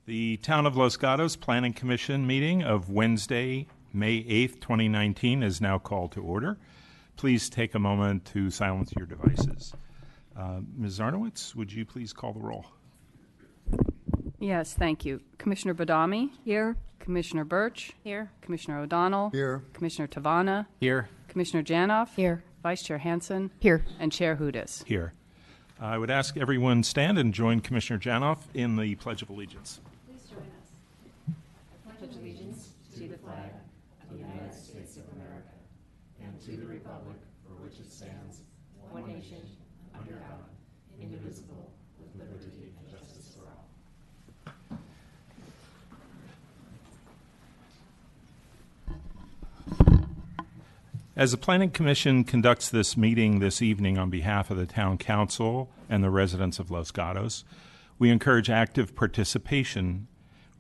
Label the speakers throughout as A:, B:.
A: The Town of Los Gatos Planning Commission meeting of Wednesday, May 8th, 2019 is now called to order. Please take a moment to silence your devices. Ms. Zarnowitz, would you please call the roll?
B: Yes, thank you. Commissioner Badami?
C: Here.
B: Commissioner Birch?
C: Here.
B: Commissioner O'Donnell?
D: Here.
B: Commissioner Tavana?
D: Here.
B: Commissioner Janoff?
C: Here.
B: Vice Chair Hansen?
C: Here.
B: And Chair Hudas.
A: Here. I would ask everyone stand and join Commissioner Janoff in the Pledge of Allegiance.
E: Please join us. I pledge allegiance to the flag of the United States of America and to the republic for which it stands, one nation, under God, indivisible, with liberty and justice for all.
A: As the Planning Commission conducts this meeting this evening on behalf of the Town Council and the residents of Los Gatos, we encourage active participation,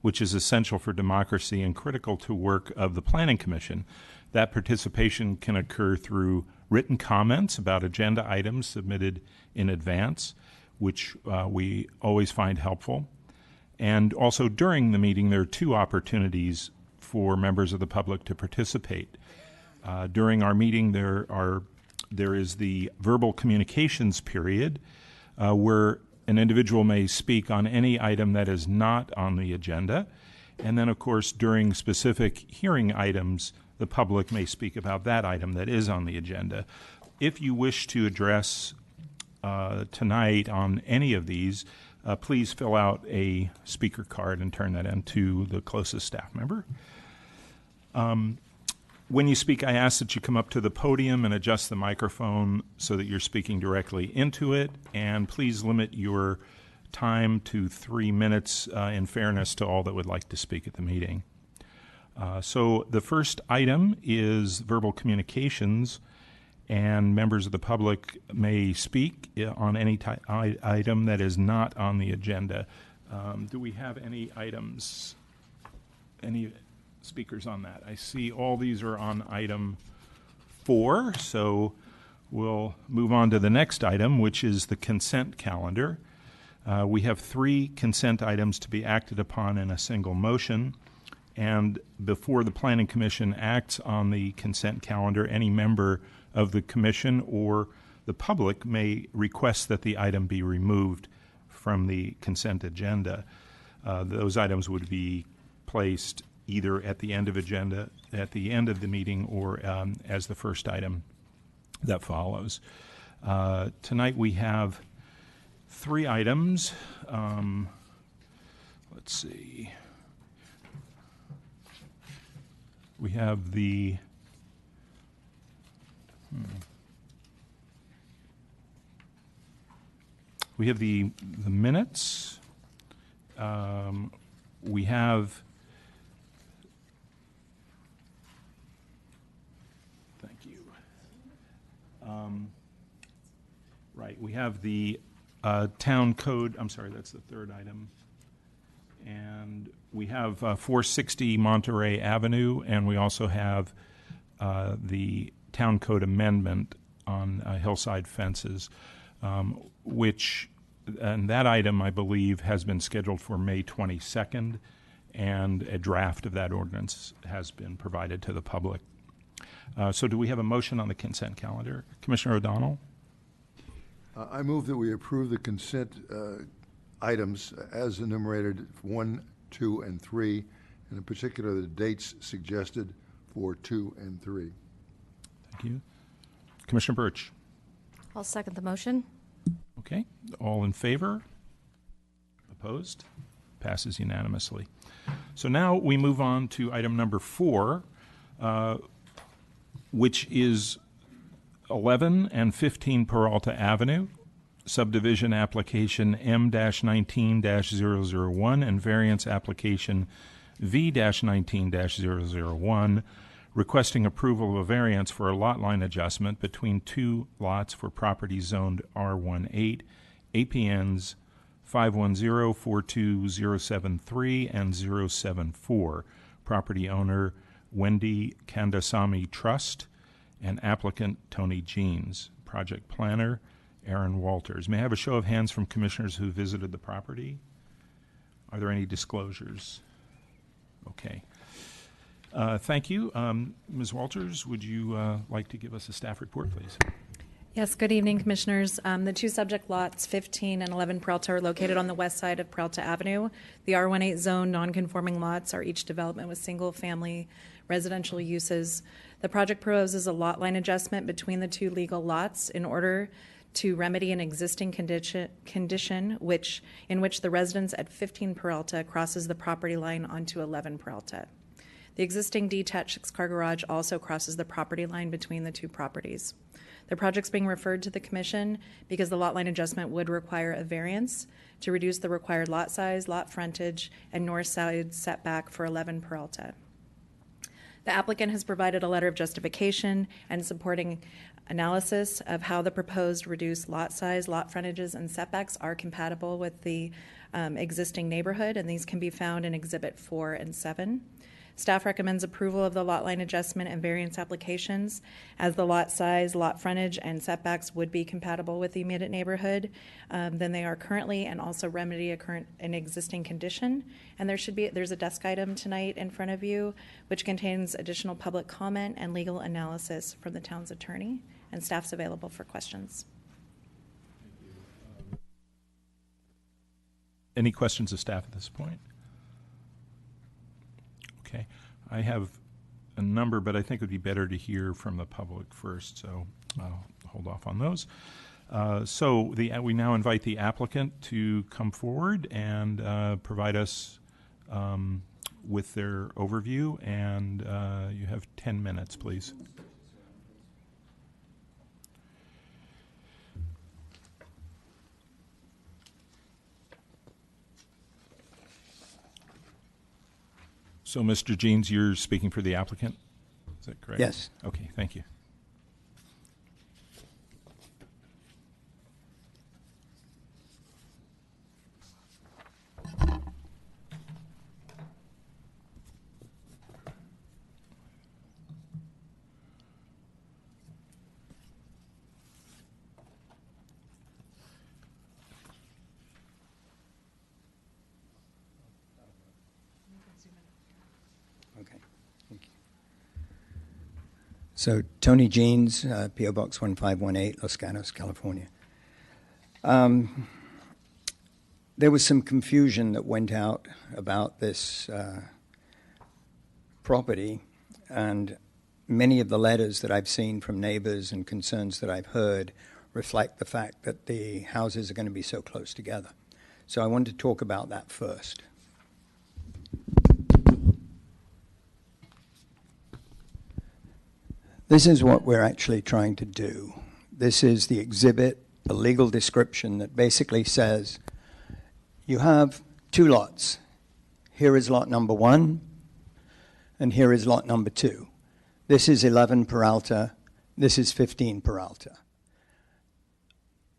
A: which is essential for democracy and critical to work of the Planning Commission. That participation can occur through written comments about agenda items submitted in advance, which we always find helpful. And also during the meeting, there are two opportunities for members of the public to participate. During our meeting, there is the verbal communications period where an individual may speak on any item that is not on the agenda. And then, of course, during specific hearing items, the public may speak about that item that is on the agenda. If you wish to address tonight on any of these, please fill out a speaker card and turn that in to the closest staff member. When you speak, I ask that you come up to the podium and adjust the microphone so that you're speaking directly into it, and please limit your time to 3 minutes in fairness to all that would like to speak at the meeting. So the first item is verbal communications, and members of the public may speak on any item that is not on the agenda. Do we have any items, any speakers on that? I see all these are on item 4, so we'll move on to the next item, which is the consent calendar. We have 3 consent items to be acted upon in a single motion, and before the Planning Commission acts on the consent calendar, any member of the Commission or the public may request that the item be removed from the consent agenda. Those items would be placed either at the end of the meeting or as the first item that follows. Tonight we have 3 items. Let's see. We have the minutes. We have we have the town code. I'm sorry, that's the third item. And we have 460 Monterey Avenue, and we also have the town code amendment on hillside fences, and that item, I believe, has been scheduled for May 22nd, and a draft of that ordinance has been provided to the public. So do we have a motion on the consent calendar? Commissioner O'Donnell?
D: I move that we approve the consent items as enumerated 1, 2, and 3, and in particular the dates suggested for 2 and 3.
A: Thank you. Commissioner Birch?
C: I'll second the motion.
A: Okay. All in favor? Opposed? Passes unanimously. So now we move on to item number 4, which is 11 and 15 Peralta Avenue, subdivision application M-19-001 and variance application V-19-001, requesting approval of a variance for a lot line adjustment between 2 lots for property zoned R18, APNs 510-42073 and 074. Property owner Wendy Kandasamy Trust and applicant Tony Jeans. Project planner Aaron Walters. May I have a show of hands from commissioners who visited the property? Are there any disclosures? Okay. Thank you. Ms. Walters, would you like to give us a staff report, please?
C: Yes, good evening, Commissioners. The two subject lots, 15 and 11 Peralta, are located on the west side of Peralta Avenue. The R18 zone non-conforming lots are each development with single-family residential uses. The project proposes a lot line adjustment between the two legal lots in order to remedy an existing condition in which the residence at 15 Peralta crosses the property line onto 11 Peralta. The existing detached 6-car garage also crosses the property line between the two properties. The project's being referred to the Commission because the lot line adjustment would require a variance to reduce the required lot size, lot frontage, and north side setback for 11 Peralta. The applicant has provided a letter of justification and supporting analysis of how the proposed reduced lot size, lot frontages, and setbacks are compatible with the existing neighborhood, and these can be found in Exhibit 4 and 7. Staff recommends approval of the lot line adjustment and variance applications as the lot size, lot frontage, and setbacks would be compatible with the immediate neighborhood than they are currently, and also remedy an existing condition. And there's a desk item tonight in front of you which contains additional public comment and legal analysis from the town's attorney, and staff's available for questions.
A: Any questions of staff at this point? Okay. I have a number, but I think it would be better to hear from the public first, so I'll hold off on those. We now invite the applicant to come forward and provide us with their overview, and you have 10 minutes, please. So, Mr. Jeans, you're speaking for the applicant? Is that correct?
F: Yes.
A: Okay, thank you.
F: Okay, thank you. So, Tony Jeans, P.O. Box 1518, Los Gatos, California. There was some confusion that went out about this property, and many of the letters that I've seen from neighbors and concerns that I've heard reflect the fact that the houses are going to be so close together. So I wanted to talk about that first. This is what we're actually trying to do. This is the exhibit, a legal description that basically says you have two lots. Here is lot number 1, and here is lot number 2. This is 11 Peralta, this is 15 Peralta.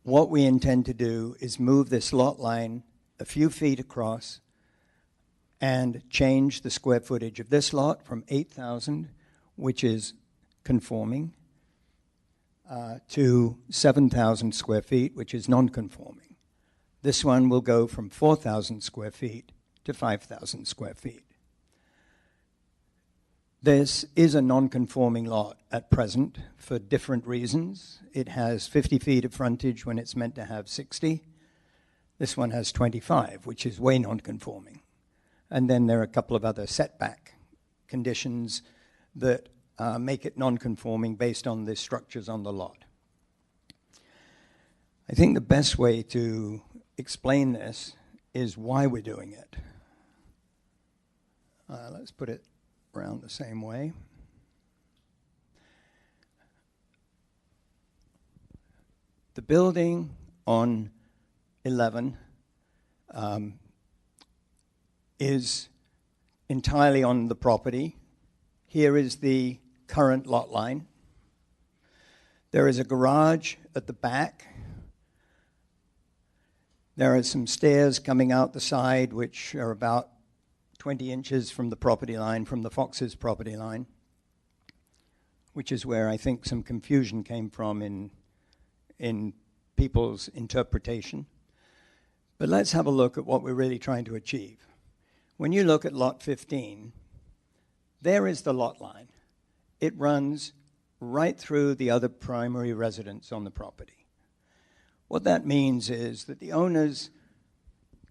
F: What we intend to do is move this lot line a few feet across and change the square footage of this lot from 8,000, which is conforming, to 7,000 square feet, which is non-conforming. This one will go from 4,000 square feet to 5,000 square feet. This is a non-conforming lot at present for different reasons. It has 50 feet of frontage when it's meant to have 60. This one has 25, which is way non-conforming. And then there are a couple of other setback conditions that make it non-conforming based on the structures on the lot. I think the best way to explain this is why we're doing it. Let's put it around the same way. The building on 11 is entirely on the property. Here is the current lot line. There is a garage at the back. There are some stairs coming out the side, which are about 20 inches from the property line, from the Fox's property line, which is where I think some confusion came from in people's interpretation. But let's have a look at what we're really trying to achieve. When you look at lot 15, there is the lot line. It runs right through the other primary residence on the property. What that means is that the owners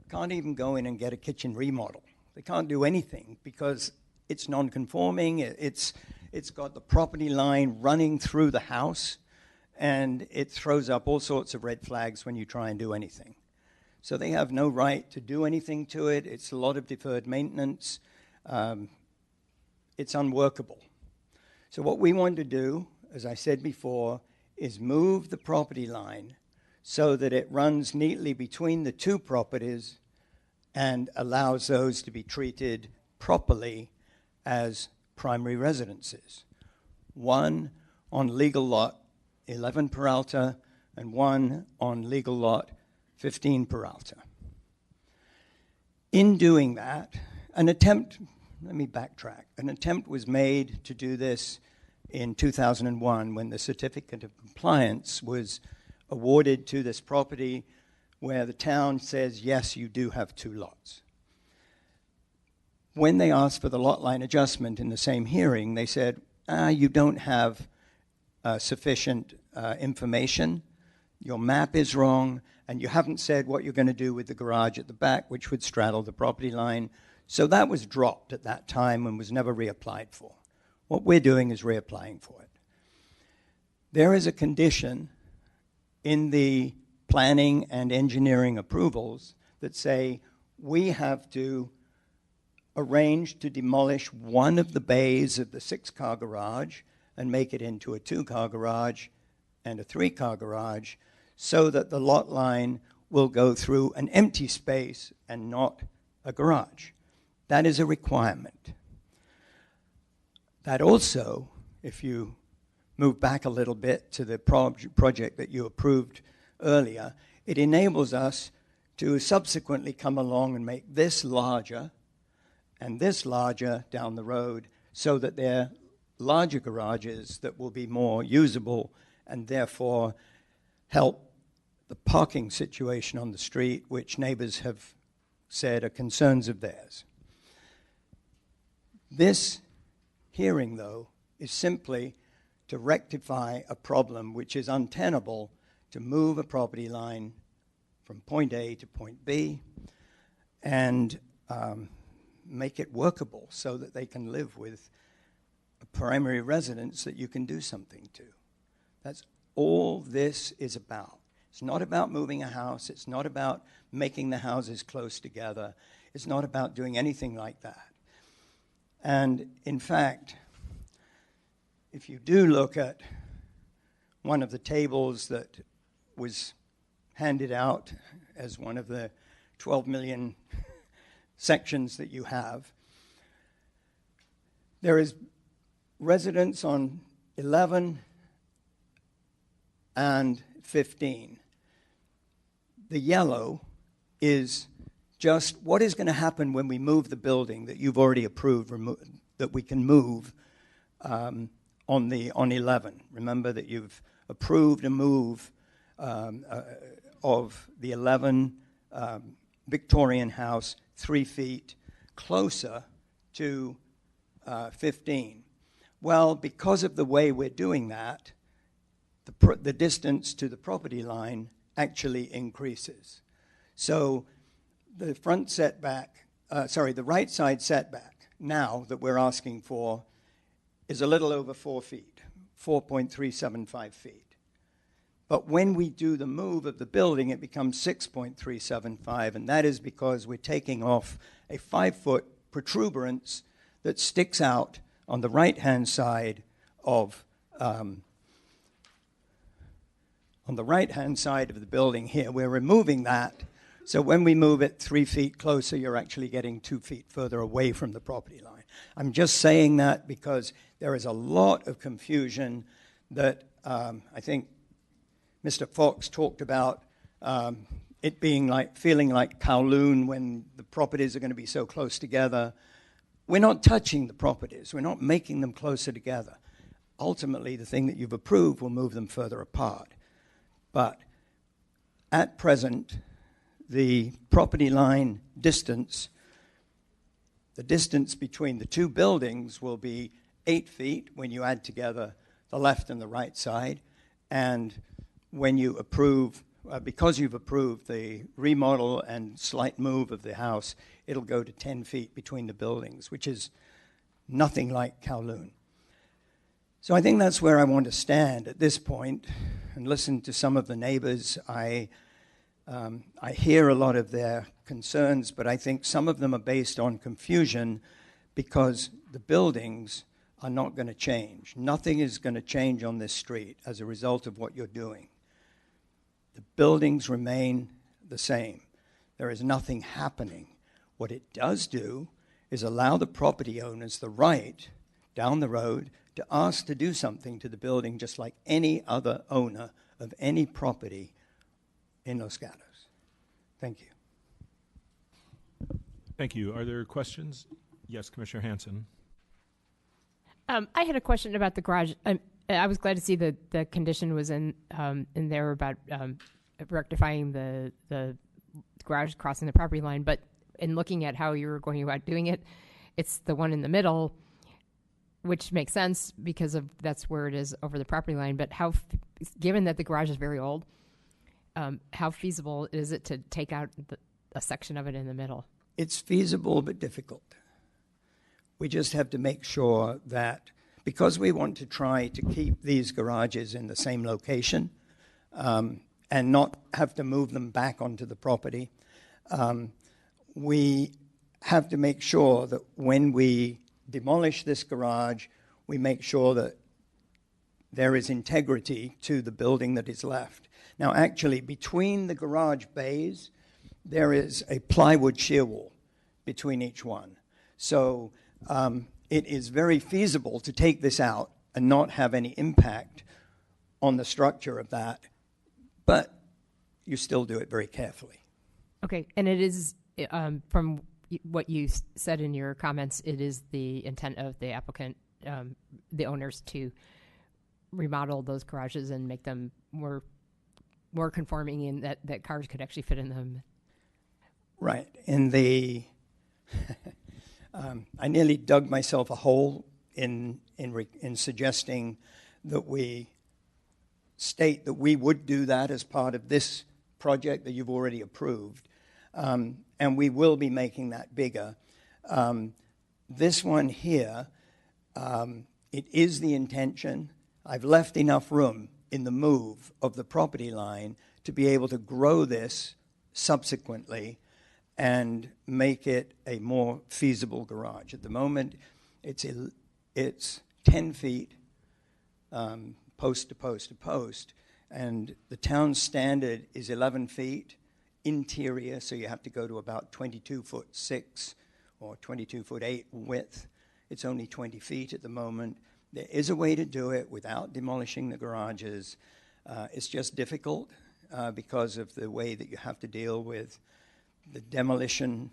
F: can't even go in and get a kitchen remodel. They can't do anything because it's non-conforming. It's got the property line running through the house, and it throws up all sorts of red flags when you try and do anything. So they have no right to do anything to it. It's a lot of deferred maintenance. It's unworkable. So what we want to do, as I said before, is move the property line so that it runs neatly between the two properties and allows those to be treated properly as primary residences. One on legal lot 11 Peralta and one on legal lot 15 Peralta. In doing that, let me backtrack. An attempt was made to do this in 2001 when the certificate of compliance was awarded to this property where the town says, yes, you do have two lots. When they asked for the lot line adjustment in the same hearing, they said, you don't have sufficient information, your map is wrong, and you haven't said what you're going to do with the garage at the back, which would straddle the property line. So that was dropped at that time and was never reapplied for. What we're doing is reapplying for it. There is a condition in the planning and engineering approvals that say we have to arrange to demolish one of the bays of the 6-car garage and make it into a 2-car garage and a 3-car garage so that the lot line will go through an empty space and not a garage. That is a requirement. That also, if you move back a little bit to the project that you approved earlier, it enables us to subsequently come along and make this larger and this larger down the road so that they're larger garages that will be more usable and therefore help the parking situation on the street, which neighbors have said are concerns of theirs. This hearing, though, is simply to rectify a problem which is untenable to move a property line from point A to point B and make it workable so that they can live with a primary residence that you can do something to. That's all this is about. It's not about moving a house. It's not about making the houses close together. It's not about doing anything like that. And in fact, if you do look at one of the tables that was handed out as one of the 12 million sections that you have, there is residence on 11 and 15. The yellow is just what is going to happen when we move the building that you've already approved, that we can move on 11. Remember that you've approved a move of the 11 Victorian house 3 feet closer to 15. Well, because of the way we're doing that, the distance to the property line actually increases. So the front setback, the right side setback now that we're asking for is a little over 4 feet, 4.375 feet. But when we do the move of the building, it becomes 6.375, and that is because we're taking off a 5-foot protuberance that sticks out on the right-hand side of the building here. We're removing that, so when we move it 3 feet closer, you're actually getting 2 feet further away from the property line. I'm just saying that because there is a lot of confusion that I think Mr. Fox talked about it being like, feeling like Kowloon when the properties are going to be so close together. We're not touching the properties. We're not making them closer together. Ultimately, the thing that you've approved will move them further apart. But at present, the property line distance, the distance between the two buildings will be 8 feet when you add together the left and the right side. And when you approve, because you've approved the remodel and slight move of the house, it'll go to 10 feet between the buildings, which is nothing like Kowloon. So I think that's where I want to stand at this point and listen to some of the neighbors. I hear a lot of their concerns, but I think some of them are based on confusion because the buildings are not going to change. Nothing is going to change on this street as a result of what you're doing. The buildings remain the same. There is nothing happening. What it does do is allow the property owners the right down the road to ask to do something to the building just like any other owner of any property in Los Gatos. Thank you.
A: Thank you. Are there questions? Yes, Commissioner Hanson.
E: I had a question about the garage. I was glad to see that the condition was in there about rectifying the garage crossing the property line. But in looking at how you were going about doing it, it's the one in the middle, which makes sense because that's where it is over the property line. But given that the garage is very old, how feasible is it to take out a section of it in the middle?
F: It's feasible but difficult. We just have to make sure that because we want to try to keep these garages in the same location and not have to move them back onto the property, we have to make sure that when we demolish this garage, we make sure that there is integrity to the building that is left. Now, actually, between the garage bays, there is a plywood shear wall between each one. So it is very feasible to take this out and not have any impact on the structure of that, but you still do it very carefully.
E: Okay, and it is, from what you said in your comments, it is the intent of the applicant, the owners, to remodel those garages and make them more conforming in that cars could actually fit in them.
F: Right. In the I nearly dug myself a hole in suggesting that we state that we would do that as part of this project that you've already approved, and we will be making that bigger. This one here, it is the intention. I've left enough room in the move of the property line to be able to grow this subsequently and make it a more feasible garage. At the moment, it's 10 feet post to post to post, and the town standard is 11 feet interior, so you have to go to about 22'6" or 22'8" width. It's only 20 feet at the moment. There is a way to do it without demolishing the garages. It's just difficult because of the way that you have to deal with the demolition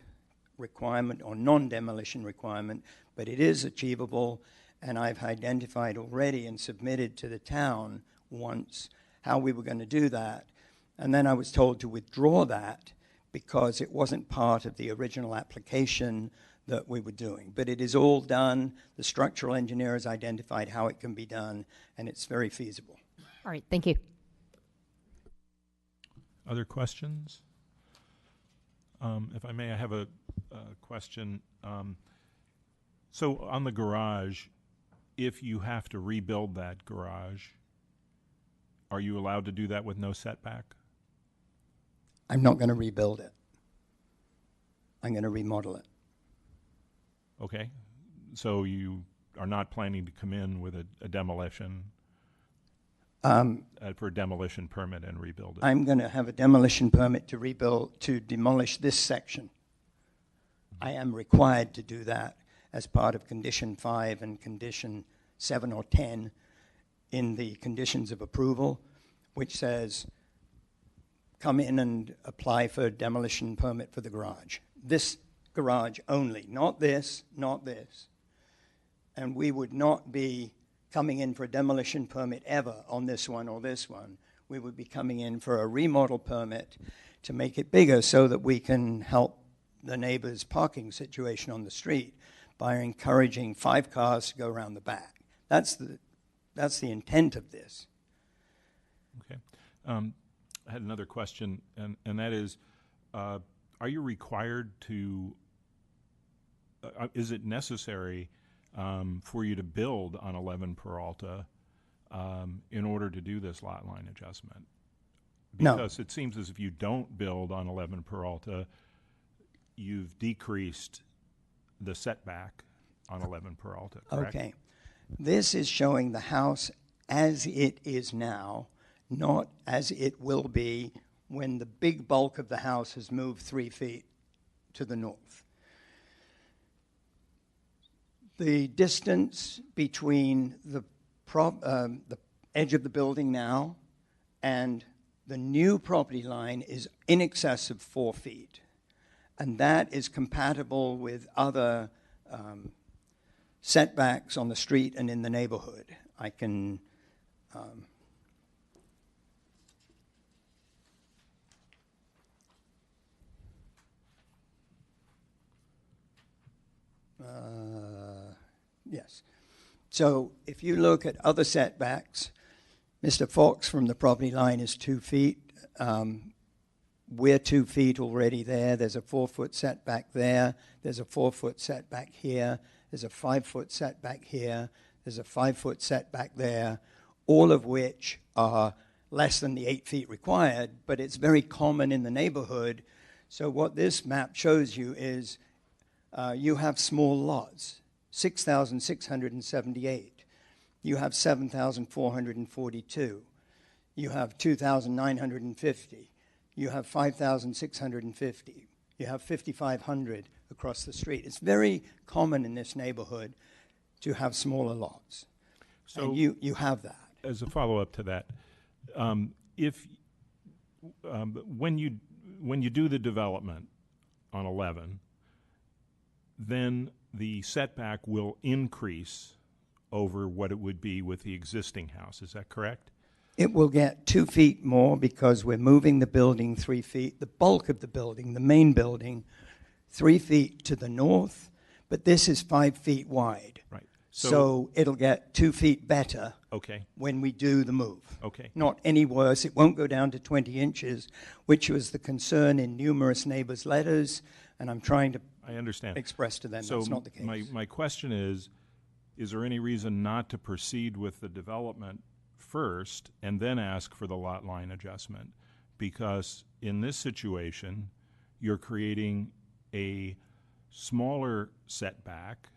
F: requirement or non-demolition requirement, but it is achievable, and I've identified already and submitted to the town once how we were going to do that, and then I was told to withdraw that because it wasn't part of the original application that we were doing. But it is all done. The structural engineer has identified how it can be done, and it's very feasible.
E: All right, thank you.
A: Other questions? If I may, I have a question. So on the garage, if you have to rebuild that garage, are you allowed to do that with no setback?
F: I'm not going to rebuild it. I'm going to remodel it.
A: Okay. So you are not planning to come in with a demolition, for a demolition permit and rebuild it?
F: I'm going to have a demolition permit to demolish this section. I am required to do that as part of Condition 5 and Condition 7 or 10 in the conditions of approval, which says come in and apply for a demolition permit for the garage. This garage only, not this, not this. And we would not be coming in for a demolition permit ever on this one or this one. We would be coming in for a remodel permit to make it bigger so that we can help the neighbor's parking situation on the street by encouraging 5 cars to go around the back. That's the intent of this.
A: Okay. I had another question, and that is, are you required to, is it necessary for you to build on 11 Peralta in order to do this lot line adjustment?
F: No.
A: Because it seems as if you don't build on 11 Peralta, you've decreased the setback on 11 Peralta, correct?
F: Okay. This is showing the house as it is now, not as it will be when the big bulk of the house has moved 3 feet to the north. The distance between the edge of the building now and the new property line is in excess of 4 feet. And that is compatible with other setbacks on the street and in the neighborhood. I can yes. So if you look at other setbacks, Mr. Fox from the property line is 2 feet. We're 2 feet already there. There's a 4-foot setback there. There's a 4-foot setback here. There's a 5-foot setback here. There's a 5-foot setback there, all of which are less than the 8 feet required, but it's very common in the neighborhood. So what this map shows you is you have small lots, 6,678. You have 7,442. You have 2,950. You have 5,650. You have 5,500 across the street. It's very common in this neighborhood to have smaller lots.
A: So
F: and you have that.
A: as a follow-up to that, if when you do the development on 11, then the setback will increase over what it would be with the existing house. Is that correct?
F: It will get 2 feet more because we're moving the building 3 feet, the bulk of the building, the main building, 3 feet to the north, but this is 5 feet wide.
A: Right.
F: So it'll get 2 feet better
A: Okay.
F: when we do the move.
A: Okay.
F: Not any worse. It won't go down to 20 inches, which was the concern in numerous neighbors' letters, and I'm trying to
A: I understand.
F: express to them
A: So
F: that's not the case.
A: my question is there any reason not to proceed with the development first and then ask for the lot line adjustment? Because in this situation, you're creating a smaller setback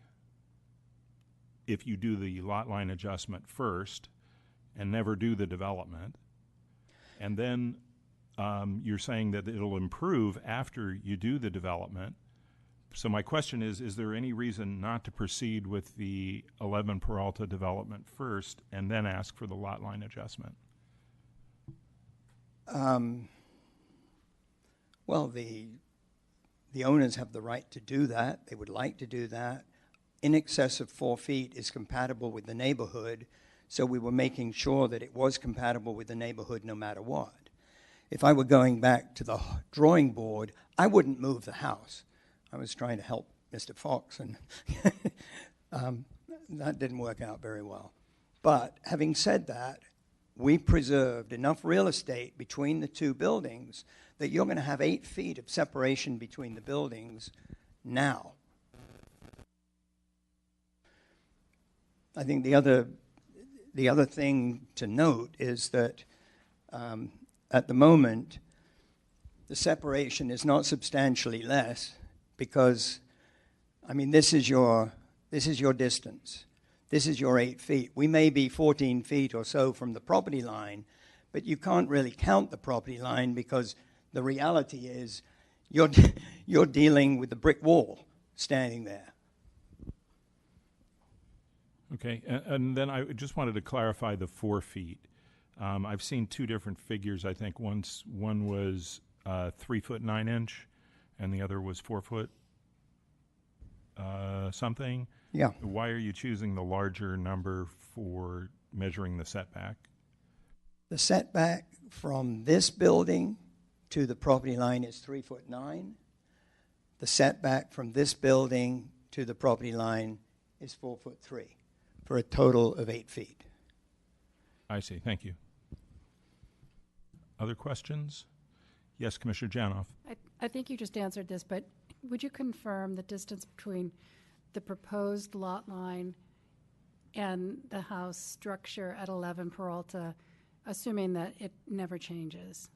A: if you do the lot line adjustment first and never do the development. And then you're saying that it'll improve after you do the development. So my question is there any reason not to proceed with the 11 Peralta development first and then ask for the lot line adjustment?
F: Well, the owners have the right to do that. They would like to do that. In excess of 4 feet is compatible with the neighborhood, so we were making sure that it was compatible with the neighborhood no matter what. If I were going back to the drawing board, I wouldn't move the house. I was trying to help Mr. Fox, and that didn't work out very well. But having said that, we preserved enough real estate between the two buildings that you're going to have 8 feet of separation between the buildings now. I think the other thing to note is that at the moment, the separation is not substantially less because, I mean, this is your distance. This is your 8 feet. We may be 14 feet or so from the property line, but you can't really count the property line because the reality is you're dealing with the brick wall standing there.
A: Okay, and then I just wanted to clarify the 4 feet. I've seen two different figures. I think one was 3 foot 9 inch, and the other was 4 foot something.
F: Yeah.
A: Why are you choosing the larger number for measuring the setback?
F: The setback from this building to the property line is 3'9". The setback from this building to the property line is 4'3", for a total of 8 feet.
A: I see. Thank you. Other questions? Yes, Commissioner Janoff.
E: I think you just answered this, but would you confirm the distance between the proposed lot line and the house structure at 11 Peralta, assuming that it never changes?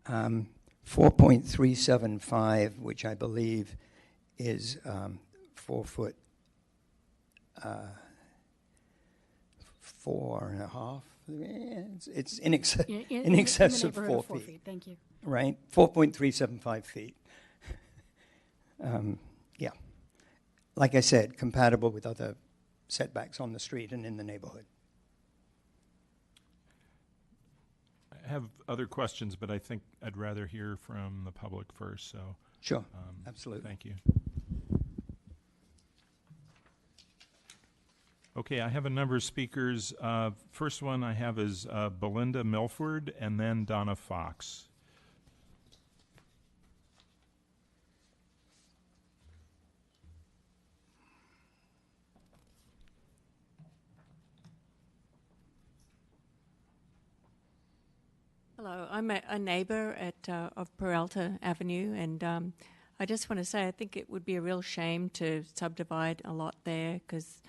F: 4.375, which I believe is 4 foot, 4.5. It's in excess, in excess
E: the
F: of
E: neighborhood
F: 4 feet.
E: Thank you.
F: Right, 4.375 feet. Yeah. Like I said, compatible with other setbacks on the street and in the neighborhood.
A: I have other questions, but I think I'd rather hear from the public first, so.
F: Sure, absolutely.
A: Thank you. Okay, I have a number of speakers. First one I have is Belinda Milford, and then Donna Fox.
G: Hello, I'm a neighbor of Peralta Avenue, and I just want to say I think it would be a real shame to subdivide a lot there because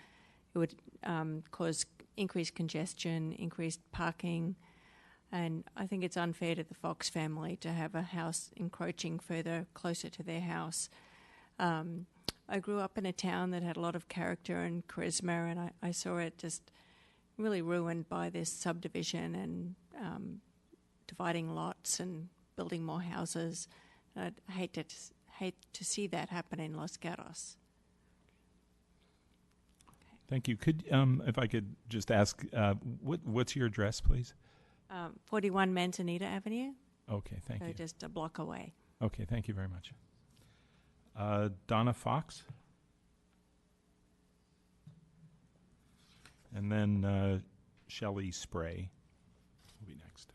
G: it would cause increased congestion, increased parking, and I think it's unfair to the Fox family to have a house encroaching further closer to their house. I grew up in a town that had a lot of character and charisma, and I saw it just really ruined by this subdivision and dividing lots and building more houses. I'd hate to see that happen in Los Gatos.
A: Thank you. Could, if I could just ask, what's your address, please?
G: 41 Manzanita Avenue.
A: Okay, thank
G: So
A: you.
G: just a block away.
A: Okay, thank you very much. Donna Fox? And then Shelley Spray will be next.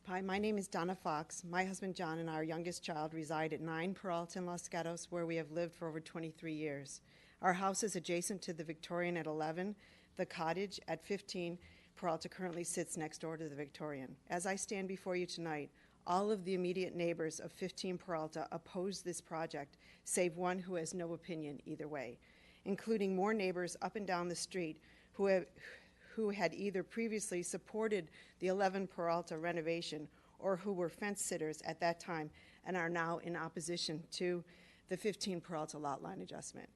H: Hi, my name is Donna Fox. My husband John and our youngest child reside at 9 Peralta in Los Gatos, where we have lived for over 23 years. Our house is adjacent to the Victorian at 11. The cottage at 15 Peralta currently sits next door to the Victorian. As I stand before you tonight, all of the immediate neighbors of 15 Peralta oppose this project, save one who has no opinion either way, including more neighbors up and down the street who had either previously supported the 11 Peralta renovation or who were fence sitters at that time and are now in opposition to the 15 Peralta lot line adjustment.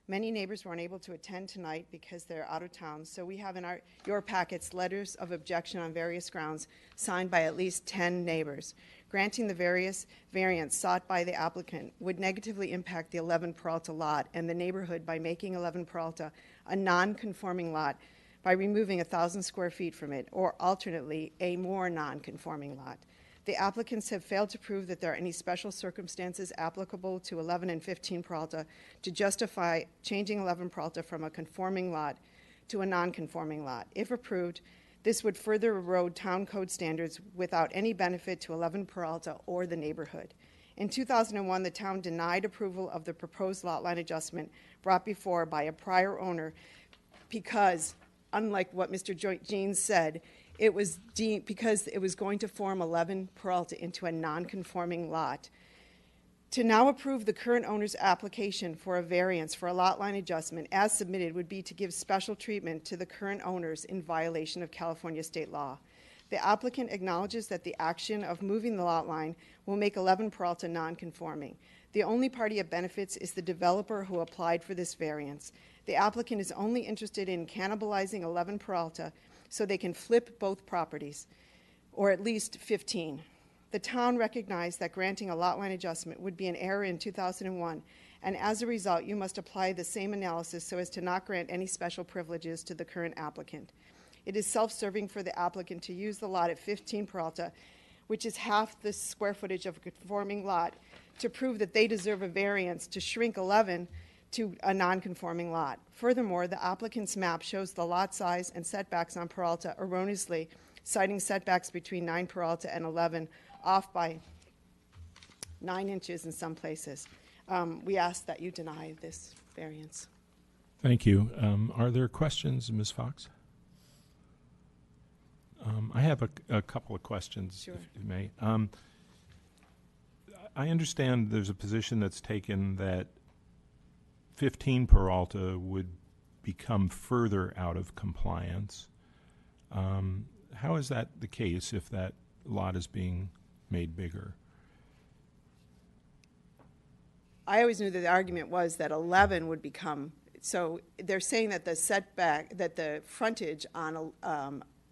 H: Many neighbors were unable to attend tonight because they're out of town, so we have in your packets letters of objection on various grounds signed by at least 10 neighbors. Granting the various variants sought by the applicant would negatively impact the 11 Peralta lot and the neighborhood by making 11 Peralta a non-conforming lot by removing 1,000 square feet from it, or alternately, a more non-conforming lot. The applicants have failed to prove that there are any special circumstances applicable to 11 and 15 Peralta to justify changing 11 Peralta from a conforming lot to a non-conforming lot. If approved, this would further erode town code standards without any benefit to 11 Peralta or the neighborhood. In 2001, the town denied approval of the proposed lot line adjustment brought before by a prior owner because, unlike what Mr. Jeans said, it was because it was going to form 11 Peralta into a non-conforming lot. To now approve the current owner's application for a variance for a lot line adjustment as submitted would be to give special treatment to the current owners in violation of California state law. The applicant acknowledges that the action of moving the lot line will make 11 Peralta non-conforming. The only party it benefits is the developer who applied for this variance. The applicant is only interested in cannibalizing 11 Peralta so they can flip both properties, or at least 15. The town recognized that granting a lot line adjustment would be an error in 2001, and as a result, you must apply the same analysis so as to not grant any special privileges to the current applicant. It is self-serving for the applicant to use the lot at 15 Peralta, which is half the square footage of a conforming lot, to prove that they deserve a variance to shrink 11 to a non-conforming lot. Furthermore, the applicant's map shows the lot size and setbacks on Peralta erroneously, citing setbacks between 9 Peralta and 11 off by 9 inches in some places. We ask that you deny this variance.
A: Thank you. Are there questions, Ms. Fox? I have a couple of questions,
H: Sure.
A: if you may. I understand there's a position that's taken that 15 Peralta would become further out of compliance. How is that the case if that lot is being made bigger?
H: I always knew that the argument was that 11 would become, so they're saying that the setback, that the frontage on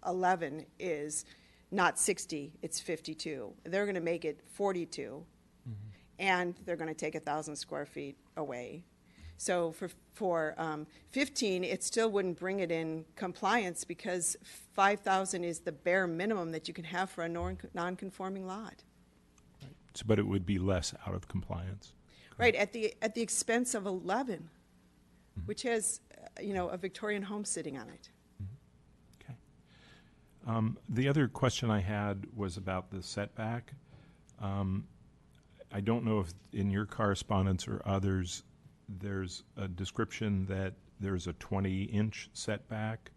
H: 11 is not 60, it's 52. They're going to make it 42, and they're going to take 1,000 square feet away. So for 15, it still wouldn't bring it in compliance because 5,000 is the bare minimum that you can have for a non-conforming lot.
A: So, but it would be less out of compliance.
H: Right, at the expense of 11, which has, a Victorian home sitting on it.
A: Okay. The other question I had was about the setback. I don't know if in your correspondence or others, there's a description that there's a 20-inch setback.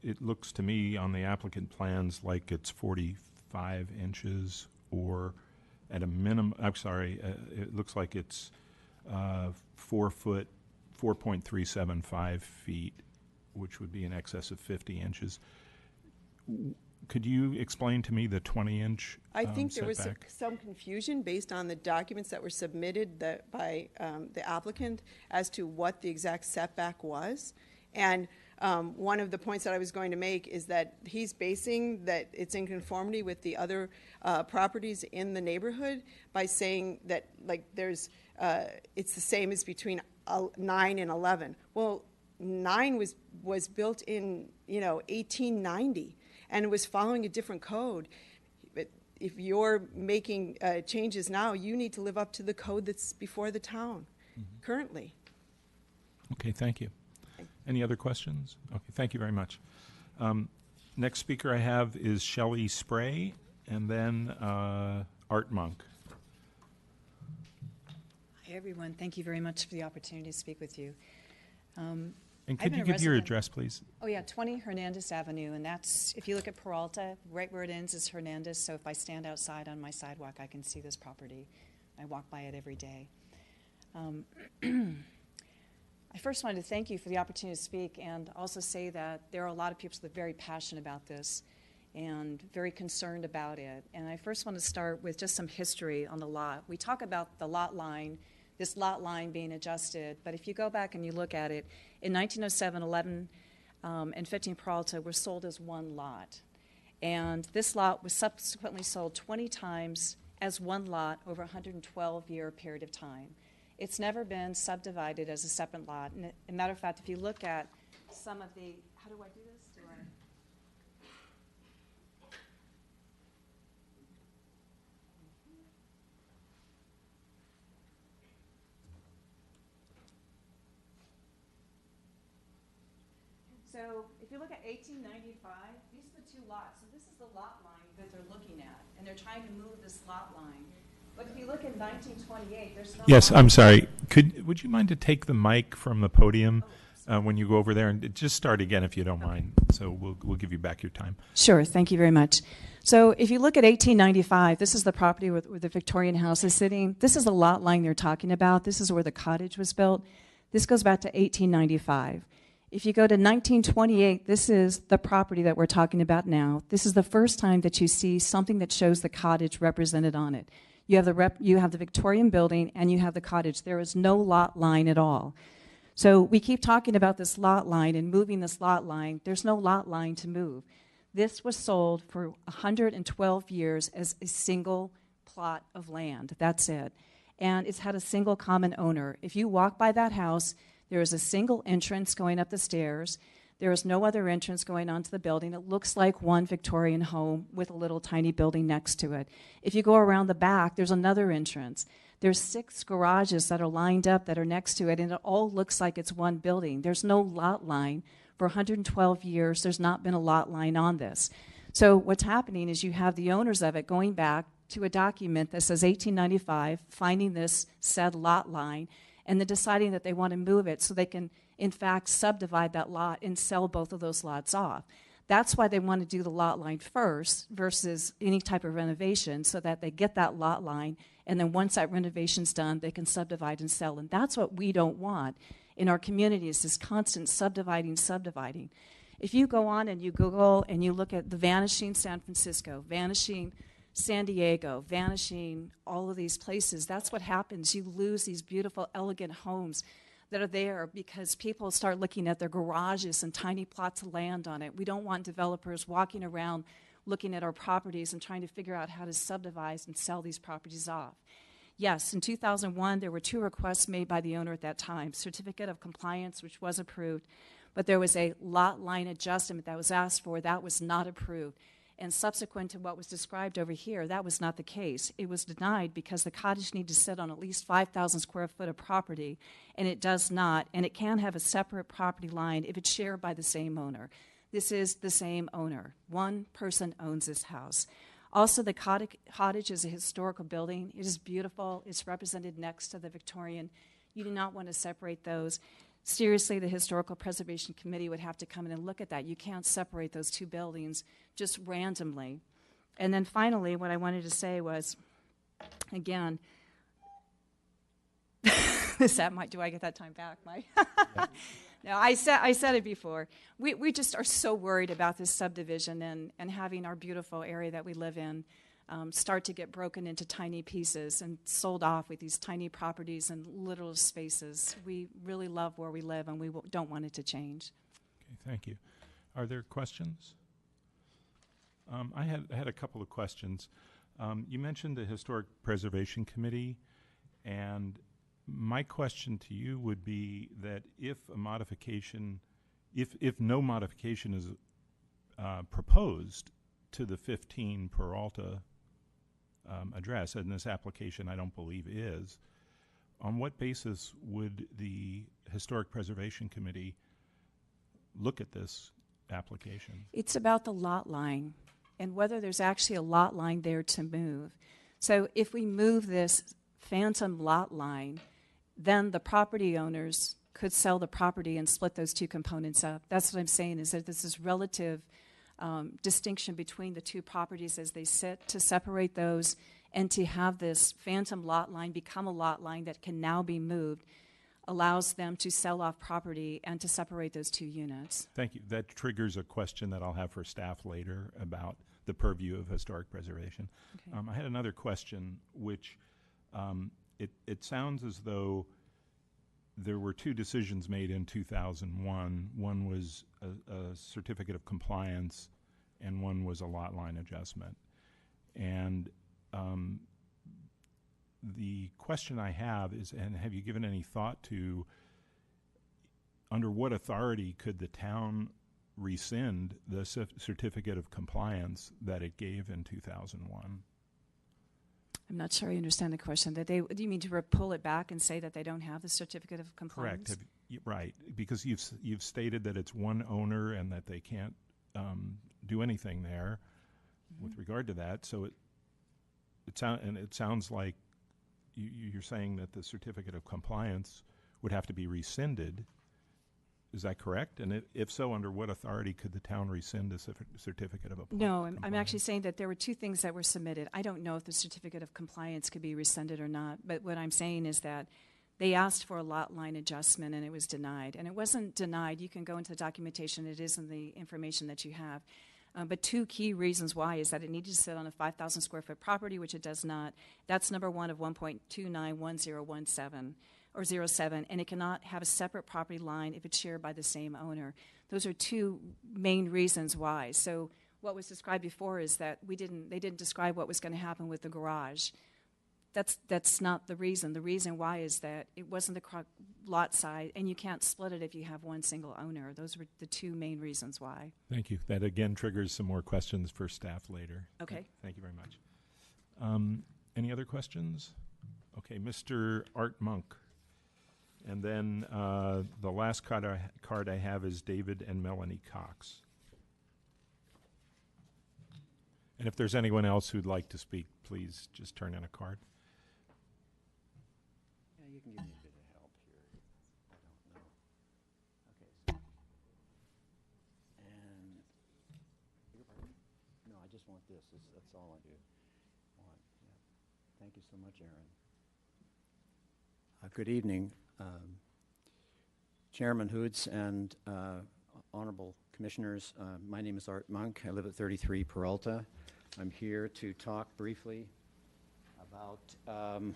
A: It looks to me on the applicant plans like it's 45 inches, or at a minimum, it looks like it's 4 foot, 4.375 feet, which would be in excess of 50 inches. Could you explain to me the 20-inch
H: I think there was
A: setback?
H: some confusion based on the documents that were submitted by the applicant as to what the exact setback was. And one of the points that I was going to make is that he's basing that it's in conformity with the other properties in the neighborhood by saying that, like, there's it's the same as between 9 and 11. Well, 9 was built in 1890, and it was following a different code. But if you're making changes now, you need to live up to the code that's before the town currently.
A: Okay, thank you. Any other questions? Okay, thank you very much. Next speaker I have is Shelley Spray, and then Art Monk.
I: Hi, everyone. Thank you very much for the opportunity to speak with you.
A: And could you give your address, please?
I: Oh, yeah, 20 Hernandez Avenue, and that's, if you look at Peralta, right where it ends is Hernandez, so if I stand outside on my sidewalk, I can see this property. I walk by it every day. I first wanted to thank you for the opportunity to speak and also say that there are a lot of people that are very passionate about this and very concerned about it. And I first want to start with just some history on the lot. We talk about the lot line, this lot line being adjusted, but if you go back and you look at it, in 1907, 11 and 15 Peralta were sold as one lot. And this lot was subsequently sold 20 times as one lot over a 112-year period of time. It's never been subdivided as a separate lot. And as a matter of fact, if you look at some of the, how do I do this? So if you look at 1895, these are the two lots. So this is the lot line that they're looking at, and they're trying to move this lot line. But if you look at 1928, there's no.
A: Yes, I'm sorry. Would you mind to take the mic from the podium when you go over there, and just start again if you don't mind. So we'll give you back your time.
I: Sure. Thank you very much. So if you look at 1895, this is the property where the Victorian house is sitting. This is the lot line they're talking about. This is where the cottage was built. This goes back to 1895. If you go to 1928, this is the property that we're talking about now. This is the first time that you see something that shows the cottage represented on it. You have the Victorian building and you have the cottage. There is no lot line at all. So we keep talking about this lot line and moving this lot line. There's no lot line to move. This was sold for 112 years as a single plot of land. That's it. And it's had a single common owner. If you walk by that house, there is a single entrance going up the stairs. There is no other entrance going onto the building. It looks like one Victorian home with a little tiny building next to it. If you go around the back, there's another entrance. There's 6 garages that are lined up that are next to it, and it all looks like it's one building. There's no lot line. For 112 years, there's not been a lot line on this. So what's happening is you have the owners of it going back to a document that says 1895, finding this said lot line, and then deciding that they want to move it so they can, in fact, subdivide that lot and sell both of those lots off. That's why they want to do the lot line first versus any type of renovation, so that they get that lot line, and then once that renovation's done, they can subdivide and sell. And that's what we don't want in our community, is this constant subdividing. If you go on and you Google and you look at the vanishing San Francisco, vanishing San Diego, vanishing all of these places, that's what happens. You lose these beautiful, elegant homes that are there because people start looking at their garages and tiny plots of land on it. We don't want developers walking around looking at our properties and trying to figure out how to subdivide and sell these properties off. Yes, in 2001, there were 2 requests made by the owner at that time, certificate of compliance, which was approved, but there was a lot line adjustment that was asked for. That was not approved. And subsequent to what was described over here, that was not the case. It was denied because the cottage needed to sit on at least 5,000 square foot of property, and it does not, and it can have a separate property line if it's shared by the same owner. This is the same owner. One person owns this house. Also, the cottage is a historical building. It is beautiful. It's represented next to the Victorian. You do not want to separate those. Seriously, the Historical Preservation Committee would have to come in and look at that. You can't separate those 2 buildings just randomly. And then finally, what I wanted to say was, again, do I get that time back, Mike? No, I said it before. We just are so worried about this subdivision and having our beautiful area that we live in start to get broken into tiny pieces and sold off with these tiny properties and little spaces. We really love where we live, and we don't want it to change.
A: Okay, thank you. Are there questions? I had a couple of questions. You mentioned the Historic Preservation Committee, and my question to you would be that if a modification, if no modification is proposed to the 15 Peralta address, and this application I don't believe is, on what basis would the Historic Preservation Committee look at this application?
I: It's about the lot line and whether there's actually a lot line there to move. So if we move this phantom lot line, then the property owners could sell the property and split those 2 components up. That's what I'm saying, is that this is relative distinction between the 2 properties as they sit, to separate those and to have this phantom lot line become a lot line that can now be moved allows them to sell off property and to separate those 2 units.
A: Thank you. That triggers a question that I'll have for staff later about the purview of historic preservation.
I: Okay.
A: I had another question, which it sounds as though there were 2 decisions made in 2001. One was a certificate of compliance, and one was a lot line adjustment. And the question I have is, and have you given any thought to, under what authority could the town rescind the certificate of compliance that it gave in 2001?
I: I'm not sure I understand the question. That do you mean to pull it back and say that they don't have the certificate of compliance?
A: Correct. Right, because you've stated that it's one owner and that they can't do anything there with regard to that. So it sounds like you're saying that the certificate of compliance would have to be rescinded. Is that correct? And if so, under what authority could the town rescind a certificate of compliance?
I: No, I'm actually saying that there were 2 things that were submitted. I don't know if the certificate of compliance could be rescinded or not, but what I'm saying is that they asked for a lot line adjustment and it was denied. And it wasn't denied. You can go into the documentation. It is in the information that you have. But 2 key reasons why is that it needed to sit on a 5,000 square foot property, which it does not. That's number 1 of 1.291017. Or 07, and it cannot have a separate property line if it's shared by the same owner. Those are 2 main reasons why. So what was described before is that they didn't describe what was going to happen with the garage. That's not the reason. The reason why is that it wasn't the lot size, and you can't split it if you have one single owner. Those were the 2 main reasons why.
A: Thank you. That again triggers some more questions for staff later.
I: Okay.
A: Thank you very much. Any other questions? Okay, Mr. Art Monk. And then the last card I have is David and Melanie Cox. And if there's anyone else who'd like to speak, please just turn in a card.
J: Yeah, you can give me a bit of help here. I don't know. Okay. And no, I just want this. That's all I do. Want. Yeah. Thank you so much, Aaron. Good evening, Chairman Hoods and honorable commissioners. My name is Art Monk. I live at 33 Peralta. I'm here to talk briefly about some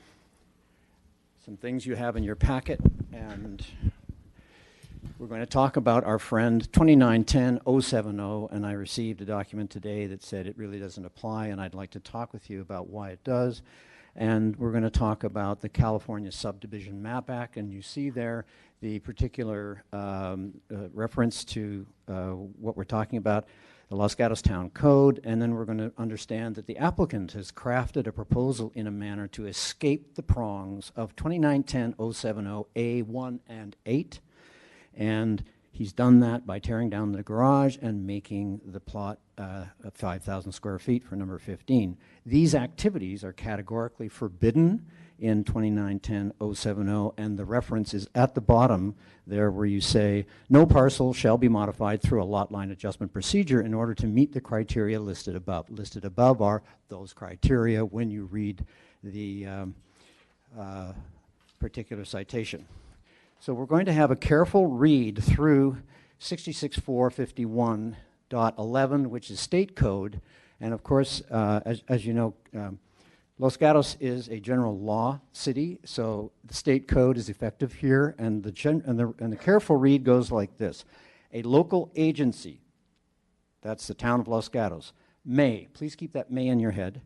J: things you have in your packet, and we're going to talk about our friend 2910-070, and I received a document today that said it really doesn't apply, and I'd like to talk with you about why it does. And we're going to talk about the California Subdivision Map Act, and you see there the particular reference to what we're talking about, the Los Gatos Town Code, and then we're going to understand that the applicant has crafted a proposal in a manner to escape the prongs of 2910-070A1 and 8, and he's done that by tearing down the garage and making the plot 5,000 square feet for number 15. These activities are categorically forbidden in 2910-070, and the reference is at the bottom there where you say, no parcel shall be modified through a lot line adjustment procedure in order to meet the criteria listed above. Listed above are those criteria when you read the particular citation. So we're going to have a careful read through 66451.11, which is state code. And of course, as you know, Los Gatos is a general law city, so the state code is effective here. And the careful read goes like this. A local agency, that's the town of Los Gatos, may, please keep that may in your head,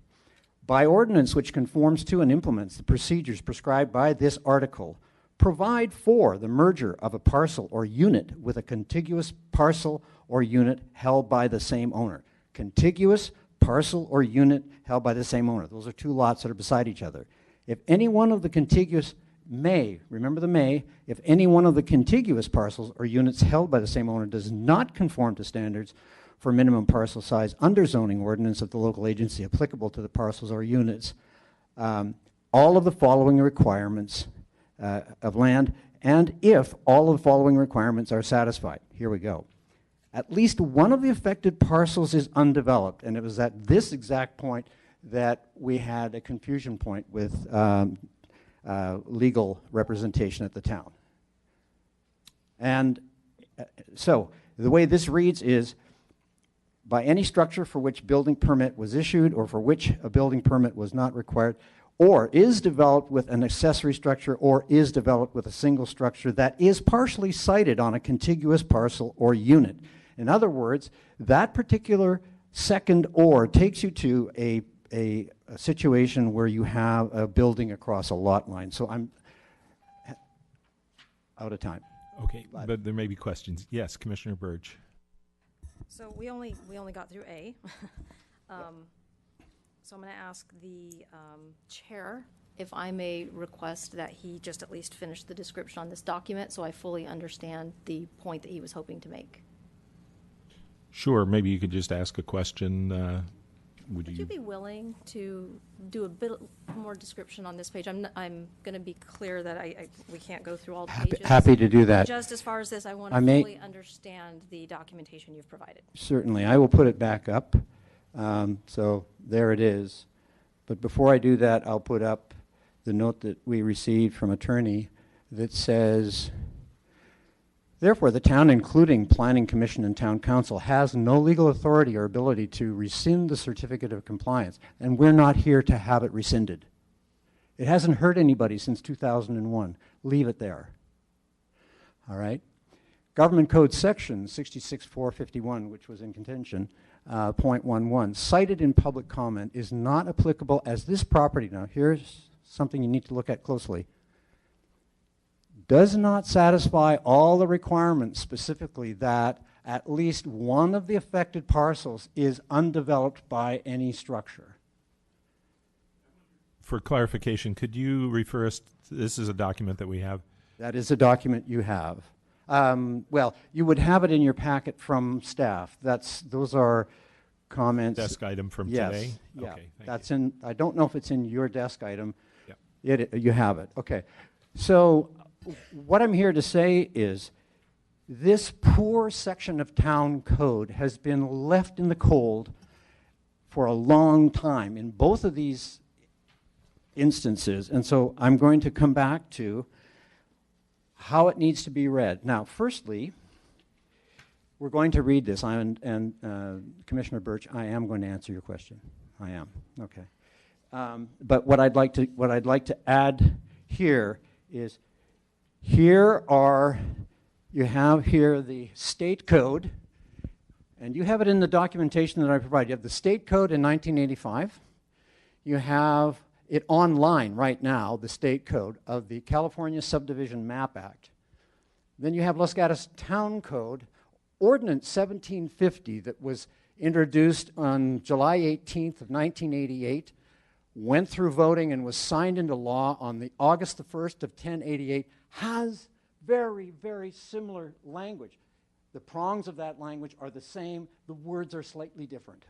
J: by ordinance which conforms to and implements the procedures prescribed by this article, provide for the merger of a parcel or unit with a contiguous parcel or unit held by the same owner. Contiguous parcel or unit held by the same owner. Those are two lots that are beside each other. If any one of the contiguous may, remember the may, if any one of the contiguous parcels or units held by the same owner does not conform to standards for minimum parcel size under zoning ordinance of the local agency applicable to the parcels or units, all of the following requirements of land, and if all of the following requirements are satisfied. Here we go. At least one of the affected parcels is undeveloped, and it was at this exact point that we had a confusion point with legal representation at the town. And so the way this reads is, by any structure for which building permit was issued or for which a building permit was not required, or is developed with an accessory structure, or is developed with a single structure that is partially sited on a contiguous parcel or unit. In other words, that particular second or takes you to a situation where you have a building across a lot line. So I'm out of time.
A: Okay, but there may be questions. Yes, Commissioner Burge.
E: So we only got through A. So I'm going to ask the chair if I may request that he just at least finish the description on this document so I fully understand the point that he was hoping to make.
A: Sure, maybe you could just ask a question.
E: Would you be willing to do a bit more description on this page? I'm going to be clear that we can't go through all the pages.
J: Happy to do that.
E: Just as far as this, I want to fully understand the documentation you've provided.
J: Certainly. I will put it back up. So there it is. But before I do that, I'll put up the note that we received from attorney that says, therefore, the town, including Planning Commission and Town Council, has no legal authority or ability to rescind the certificate of compliance, and we're not here to have it rescinded. It hasn't hurt anybody since 2001. Leave it there. All right? Government Code Section 66451, which was in contention, .11, cited in public comment, is not applicable as this property, now here's something you need to look at closely, does not satisfy all the requirements, specifically that at least one of the affected parcels is undeveloped by any structure.
A: For clarification, could you refer us, this is a document that we have?
J: That is a document you have. Well, you would have it in your packet from staff. Those are comments.
A: Desk item from
J: Yes,
A: today?
J: yeah.
A: Okay, thank
J: That's
A: you.
J: in, I don't know if it's in your desk item.
A: Yep.
J: You have it, okay. So what I'm here to say is this poor section of town code has been left in the cold for a long time in both of these instances. And so I'm going to come back to how it needs to be read. Now, firstly, we're going to read this, Commissioner Birch, I am going to answer your question. I am, okay. But what I'd like to add here is, you have here the state code, and you have it in the documentation that I provide. You have the state code in 1985. You have it online right now, the state code of the California Subdivision Map Act. Then you have Los Gatos Town Code, Ordinance 1750 that was introduced on July 18th of 1988, went through voting and was signed into law on the August the 1st of 1088, has very, very similar language. The prongs of that language are the same, the words are slightly different.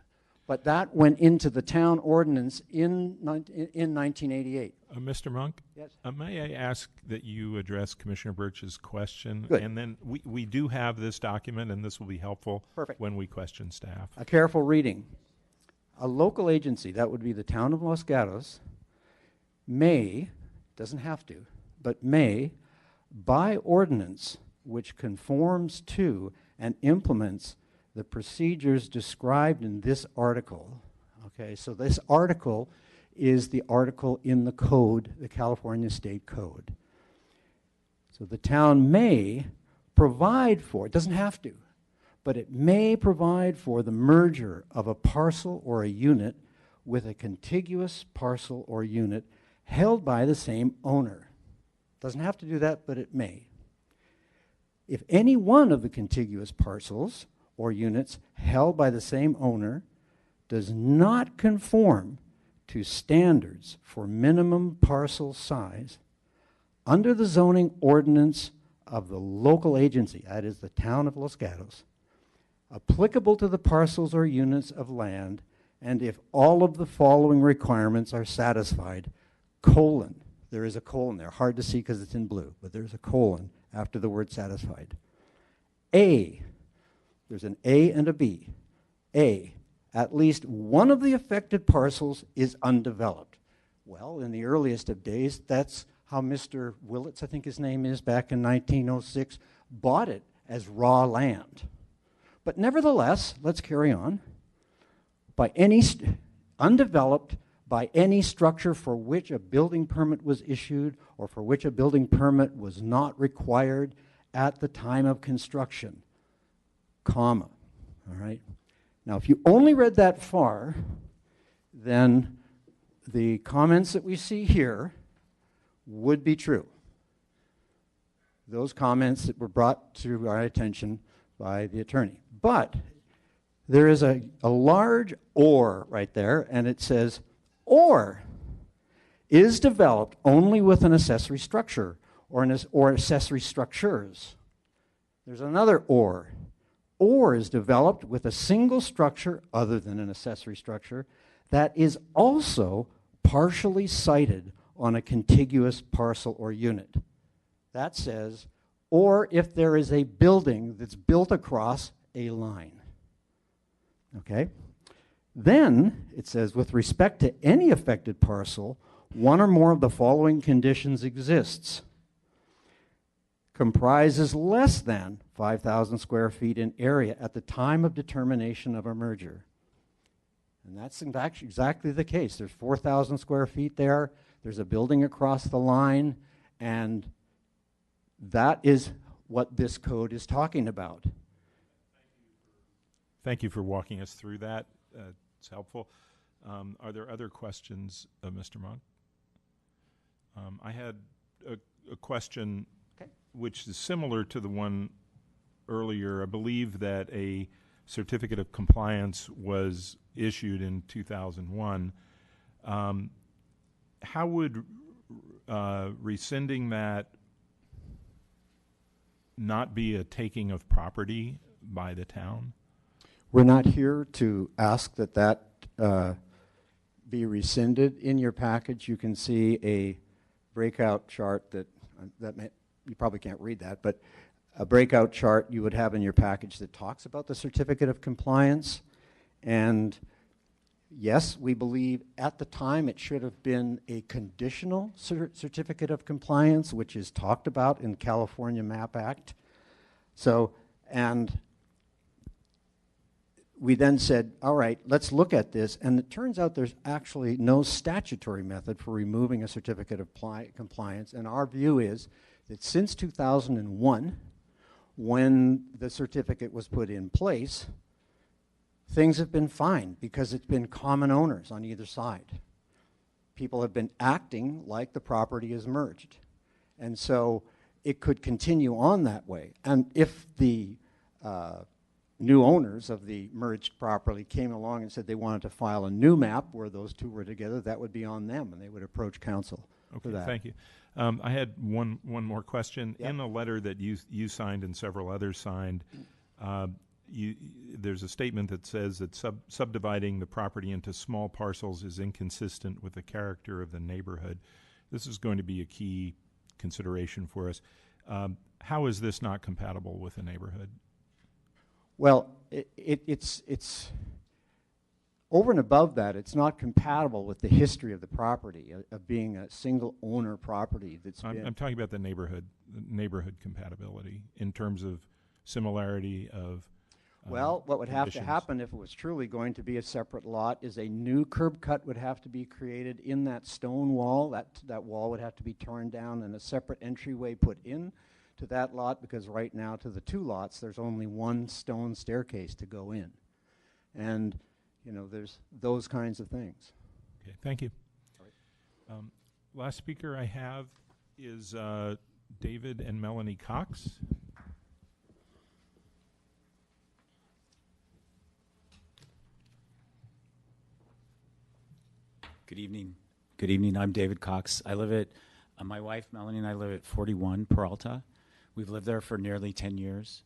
J: But that went into the town ordinance in 1988.
A: Mr. Monk?
J: Yes.
A: May I ask that you address Commissioner Birch's question?
J: Good.
A: And then we do have this document, and this will be helpful
J: Perfect.
A: when we question staff.
J: A careful reading. A local agency, that would be the town of Los Gatos, may, doesn't have to, but may, by ordinance which conforms to and implements the procedures described in this article. Okay, so this article is the article in the code, the California State Code. So the town may provide for, it doesn't have to, but it may provide for the merger of a parcel or a unit with a contiguous parcel or unit held by the same owner. Doesn't have to do that, but it may. If any one of the contiguous parcels or units held by the same owner does not conform to standards for minimum parcel size under the zoning ordinance of the local agency, that is the town of Los Gatos, applicable to the parcels or units of land, and if all of the following requirements are satisfied, colon, there is a colon there, hard to see because it's in blue, but there's a colon after the word satisfied. A, there's an A and a B. A, at least one of the affected parcels is undeveloped. Well, in the earliest of days, that's how Mr. Willits, I think his name is, back in 1906, bought it as raw land. But nevertheless, let's carry on. By any undeveloped by any structure for which a building permit was issued or for which a building permit was not required at the time of construction, comma, all right? Now, if you only read that far, then the comments that we see here would be true. Those comments that were brought to our attention by the attorney. But there is a large or right there, and it says, or is developed only with an accessory structure or accessory structures. There's another or is developed with a single structure other than an accessory structure that is also partially sited on a contiguous parcel or unit. That says, or if there is a building that's built across a line. Okay? Then it says, with respect to any affected parcel, one or more of the following conditions exists. Comprises less than 5,000 square feet in area at the time of determination of a merger. And that's exactly the case. There's 4,000 square feet there. There's a building across the line, and that is what this code is talking about.
A: Thank you for walking us through that. It's helpful. Are there other questions of Mr. Monk? I had a question which is similar to the one earlier. I believe that a certificate of compliance was issued in 2001. How would rescinding that not be a taking of property by the town?
J: We're not here to ask that that be rescinded. In your package, you can see a breakout chart you probably can't read that, but a breakout chart you would have in your package that talks about the certificate of compliance. And yes, we believe at the time it should have been a conditional certificate of compliance, which is talked about in California MAP Act. So, and we then said, all right, let's look at this. And it turns out there's actually no statutory method for removing a certificate of compliance. And our view is that since 2001, when the certificate was put in place, things have been fine because it's been common owners on either side. People have been acting like the property is merged. And so it could continue on that way. And if the new owners of the merged property came along and said they wanted to file a new map where those two were together, that would be on them, and they would approach council for that.
A: Thank you. I had one more question.
J: Yep.
A: In a letter that you signed and several others signed, there's a statement that says that subdividing the property into small parcels is inconsistent with the character of the neighborhood. This is going to be a key consideration for us. How is this not compatible with the neighborhood?
J: Well, it's over and above that, it's not compatible with the history of the property, of being a single owner property that's been...
A: I'm talking about the neighborhood compatibility in terms of similarity of
J: well, what would have to
A: conditions.
J: happen if it was truly going to be a separate lot is a new curb cut would have to be created in that stone wall. That wall would have to be torn down and a separate entryway put in to that lot, because right now to the two lots there's only one stone staircase to go in. And you know, there's those kinds of things.
A: Okay, thank you. Last speaker I have is David and Melanie Cox.
K: Good evening. Good evening. I'm David Cox. I live at, my wife Melanie and I live at 41 Peralta. We've lived there for nearly 10 years.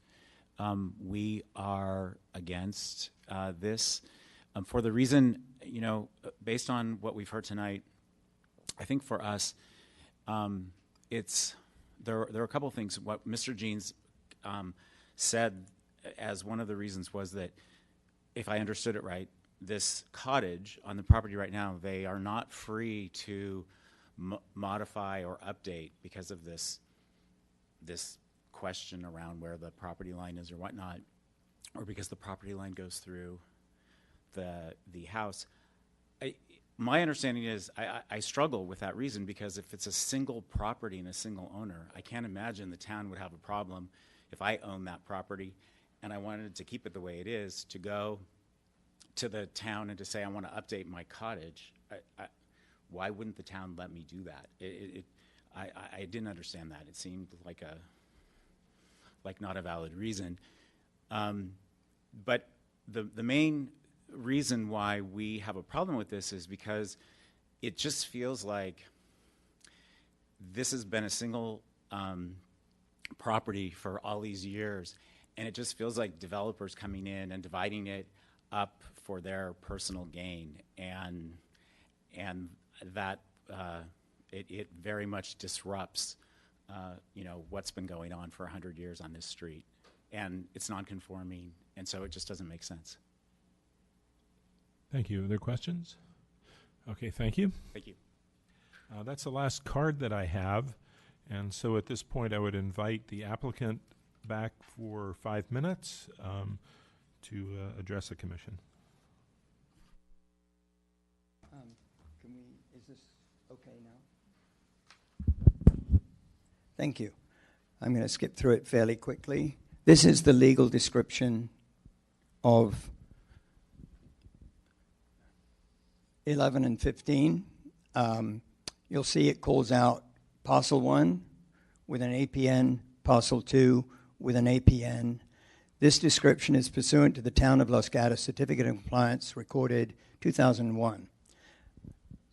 K: We are against this for the reason, you know, based on what we've heard tonight. I think for us, there are a couple of things. What Mr. Jeans said as one of the reasons was that, if I understood it right, this cottage on the property right now, they are not free to modify or update because of this question around where the property line is or whatnot, or because the property line goes through the house. My understanding is I struggle with that reason, because if it's a single property and a single owner, I can't imagine the town would have a problem if I own that property and I wanted to keep it the way it is, to go to the town and to say I want to update my cottage. Why wouldn't the town let me do that? I didn't understand that. It seemed like not a valid reason. But the main reason why we have a problem with this is because it just feels like this has been a single property for all these years, and it just feels like developers coming in and dividing it up for their personal gain, and that it very much disrupts you know, what's been going on for 100 years on this street, and it's non-conforming, and so it just doesn't make sense.
A: Thank you. Other questions? Okay, thank you.
K: Thank you.
A: That's the last card that I have, and so at this point I would invite the applicant back for 5 minutes to address the commission.
F: Is this okay now? Thank you. I'm going to skip through it fairly quickly. This is the legal description of 11 and 15. You'll see it calls out parcel 1 with an APN, parcel 2 with an APN. This description is pursuant to the Town of Los Gatos Certificate of Compliance recorded 2001.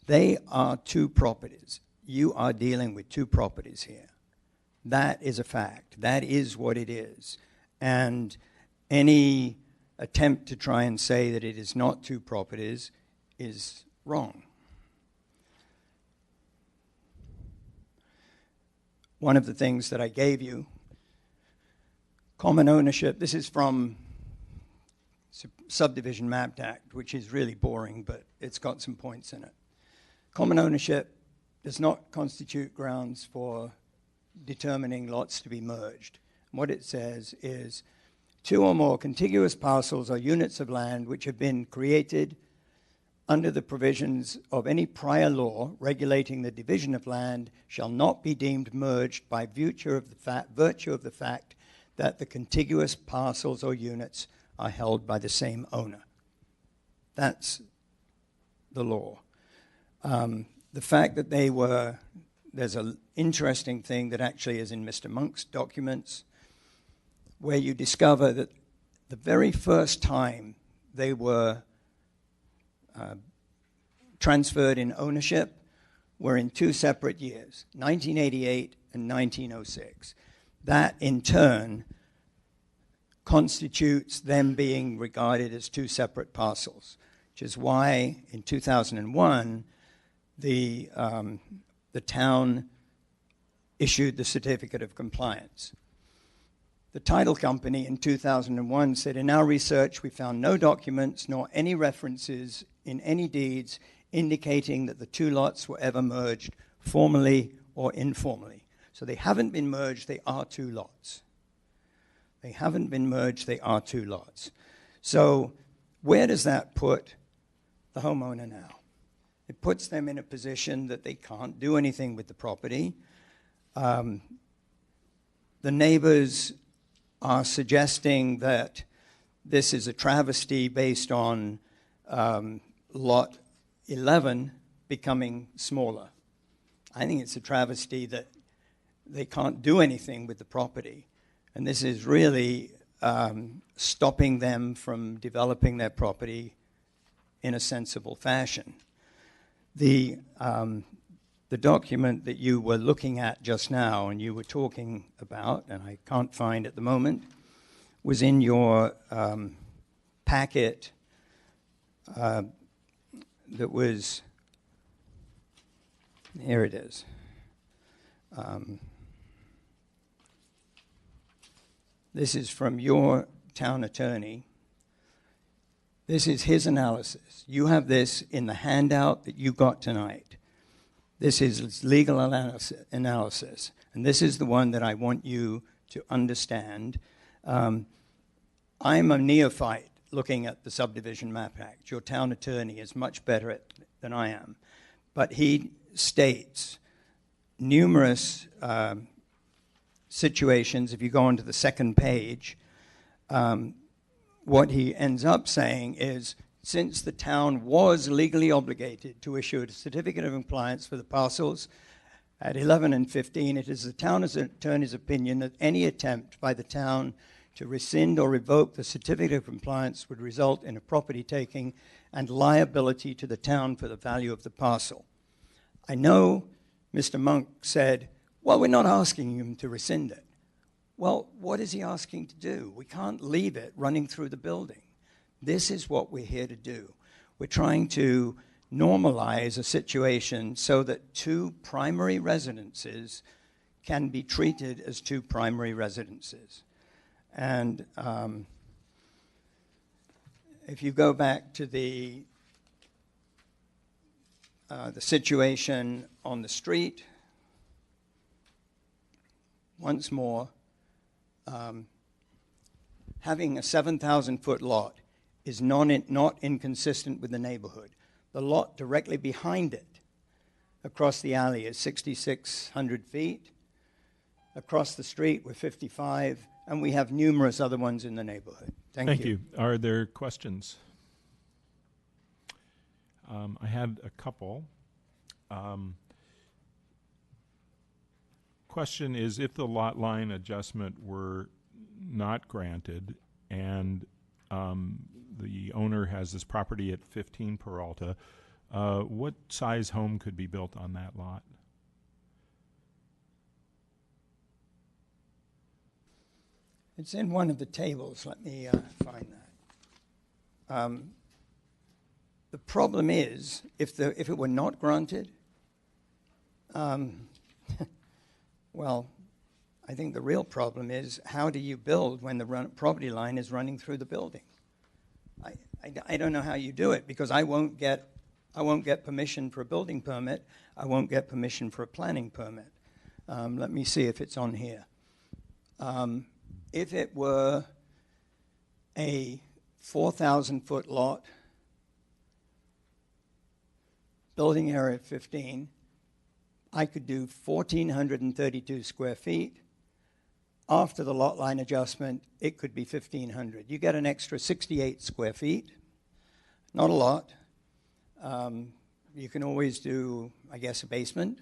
F: They are two properties. You are dealing with two properties here. That is a fact. That is what it is. And any attempt to try and say that it is not two properties is wrong. One of the things that I gave you, common ownership, this is from Subdivision Map Act, which is really boring, but it's got some points in it. Common ownership does not constitute grounds for determining lots to be merged. What it says is two or more contiguous parcels or units of land which have been created under the provisions of any prior law regulating the division of land shall not be deemed merged by virtue of the fact that the contiguous parcels or units are held by the same owner. That's the law. The fact that there's an interesting thing that actually is in Mr. Monk's documents, where you discover that the very first time they were transferred in ownership were in two separate years, 1988 and 1906. That, in turn, constitutes them being regarded as two separate parcels, which is why in 2001 the town issued the certificate of compliance. The title company in 2001 said, in our research we found no documents nor any references in any deeds indicating that the two lots were ever merged formally or informally. So they haven't been merged, they are two lots. They haven't been merged, they are two lots. So where does that put the homeowner now? It puts them in a position that they can't do anything with the property. The neighbors are suggesting that this is a travesty based on lot 11 becoming smaller. I think it's a travesty that they can't do anything with the property. And this is really stopping them from developing their property in a sensible fashion. The document that you were looking at just now and you were talking about, and I can't find at the moment, was in your packet that was, here it is. This is from your town attorney. This is his analysis. You have this in the handout that you got tonight. This is his legal analysis, and this is the one that I want you to understand. I'm a neophyte looking at the Subdivision Map Act. Your town attorney is much better at it than I am. But he states numerous situations. If you go on to the second page, what he ends up saying is, since the town was legally obligated to issue a certificate of compliance for the parcels at 11 and 15, it is the town attorney's opinion that any attempt by the town to rescind or revoke the certificate of compliance would result in a property taking and liability to the town for the value of the parcel. I know Mr. Monk said, well, we're not asking him to rescind it. Well, what is he asking to do? We can't leave it running through the building. This is what we're here to do. We're trying to normalize a situation so that two primary residences can be treated as two primary residences. And if you go back to the situation on the street, once more, having a 7,000-foot lot is not inconsistent with the neighborhood. The lot directly behind it, across the alley, is 6,600 feet. Across the street, we're 55, and we have numerous other ones in the neighborhood. Thank you.
A: Are there questions? I had a couple. Question is, if the lot line adjustment were not granted and the owner has this property at 15 Peralta, what size home could be built on that lot?
F: It's in one of the tables. Let me find that. The problem is, if it were not granted, well, I think the real problem is, how do you build when the property line is running through the building? I don't know how you do it, because I won't get permission for a building permit. I won't get permission for a planning permit. Let me see if it's on here. If it were a 4,000-foot lot, building area 15, I could do 1,432 square feet. After the lot line adjustment, it could be 1,500. You get an extra 68 square feet. Not a lot. You can always do, I guess, a basement.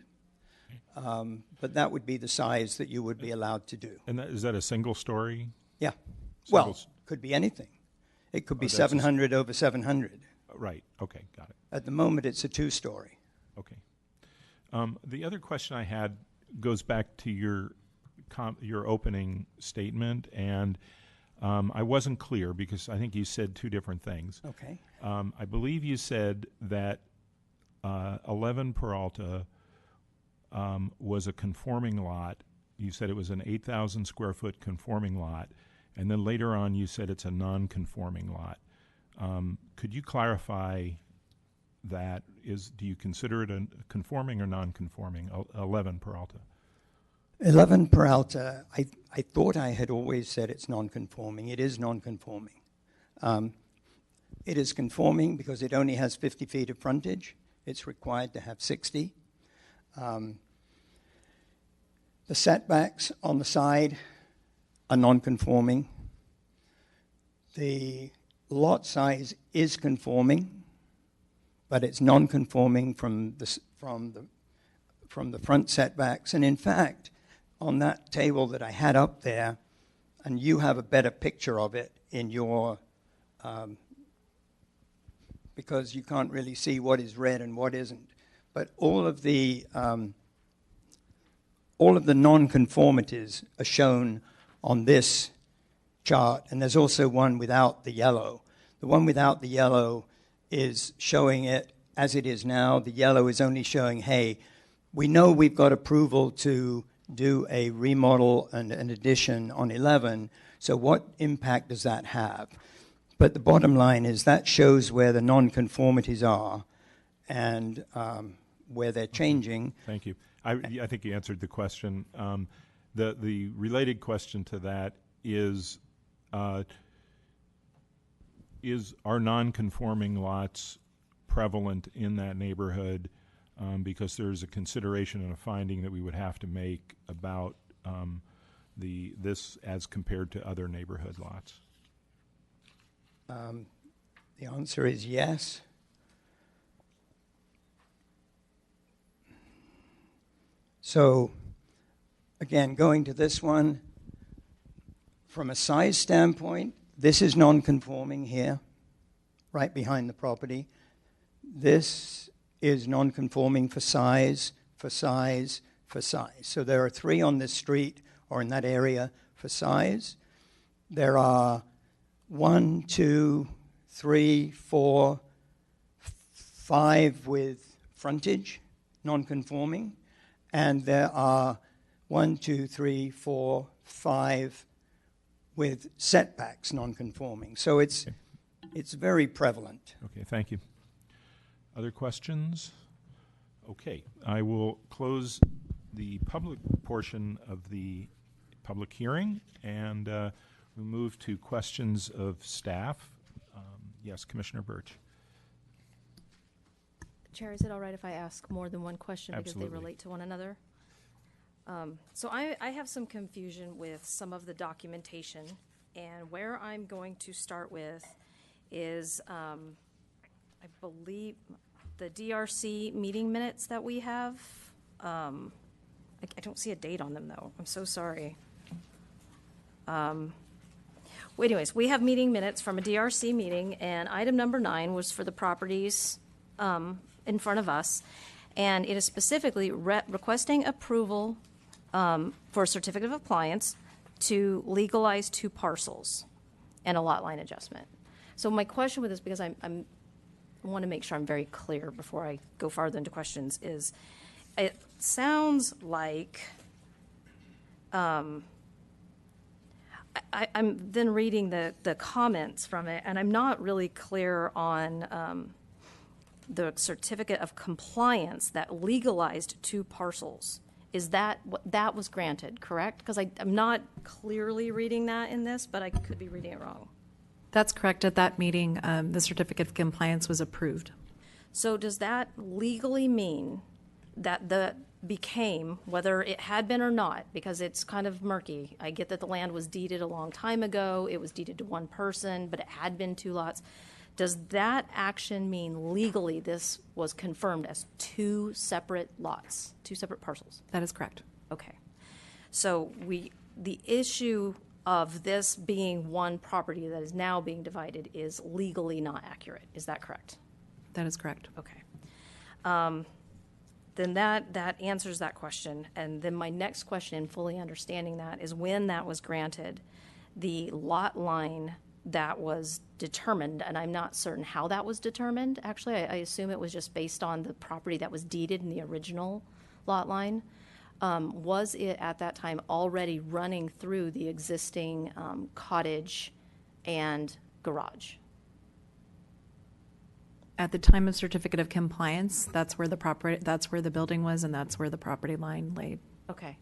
F: But that would be the size that you would be allowed to do.
A: And is that a single story?
F: Yeah. Well, could be anything. It could be 700 over 700.
A: Right. Okay. Got it.
F: At the moment, it's a two-story.
A: Okay. The other question I had goes back to your opening statement, and I wasn't clear because I think you said two different things.
F: Okay.
A: I believe you said that 11 Peralta was a conforming lot. You said it was an 8,000 square foot conforming lot, and then later on you said it's a non-conforming lot. Could you clarify that? Do you consider it a conforming or non-conforming, 11 Peralta?
F: 11 Peralta, I thought I had always said it's non-conforming. It is non-conforming. It is conforming because it only has 50 feet of frontage. It's required to have 60. The setbacks on the side are non-conforming. The lot size is conforming, but it's non-conforming from the front setbacks. And in fact, on that table that I had up there, and you have a better picture of it in your, because you can't really see what is red and what isn't. But all of the non-conformities are shown on this chart, and there's also one without the yellow. The one without the yellow is showing it as it is now. The yellow is only showing, hey, we know we've got approval to do a remodel and an addition on 11, so what impact does that have? But the bottom line is that shows where the non-conformities are and where they're changing.
A: Thank you. I think you answered the question. The related question to that is are non-conforming lots prevalent in that neighborhood? Because there's a consideration and a finding that we would have to make about this as compared to other neighborhood lots.
F: The answer is yes. So, again, going to this one, from a size standpoint, this is non-conforming here, right behind the property. This is non-conforming for size, for size, for size. So there are 3 on this street or in that area for size. There are 1, 2, 3, 4, 5 with frontage, non-conforming. And there are 1, 2, 3, 4, 5 with setbacks non-conforming. So it's very prevalent.
A: Okay, thank you. Other questions? Okay, I will close the public portion of the public hearing, and we move to questions of staff. Yes, Commissioner Birch.
E: Chair, is it all right if I ask more than one question because
A: Absolutely.
E: they relate to one another? So I have some confusion with some of the documentation, and where I'm going to start with is, I believe, the DRC meeting minutes that we have. I don't see a date on them, though. I'm so sorry. Well, anyways, we have meeting minutes from a DRC meeting, and item number 9 was for the properties in front of us, and it is specifically requesting approval for a certificate of compliance to legalize 2 parcels and a lot line adjustment. So my question with this, because I want to make sure I'm very clear before I go farther into questions, is it sounds like I'm then reading the comments from it, and I'm not really clear on the certificate of compliance that legalized 2 parcels. Is that what that was granted, correct? Because I'm not clearly reading that in this, but I could be reading it wrong.
C: That's correct. At that meeting, the certificate of compliance was approved.
E: So does that legally mean that the became, whether it had been or not, because it's kind of murky. I get that the land was deeded a long time ago. It was deeded to one person, but it had been 2 lots. Does that action mean legally this was confirmed as 2 separate lots, 2 separate parcels?
C: That is correct.
E: Okay. So the issue of this being one property that is now being divided is legally not accurate. Is that correct?
C: That is correct.
E: Okay. Then that answers that question. And then my next question, in fully understanding that, is when that was granted, the lot line that was determined, and I'm not certain how that was determined, actually. I assume it was just based on the property that was deeded in the original lot line. Was it at that time already running through the existing cottage and garage?
C: At the time of certificate of compliance, that's where the building was, and that's where the property line laid.
E: Okay.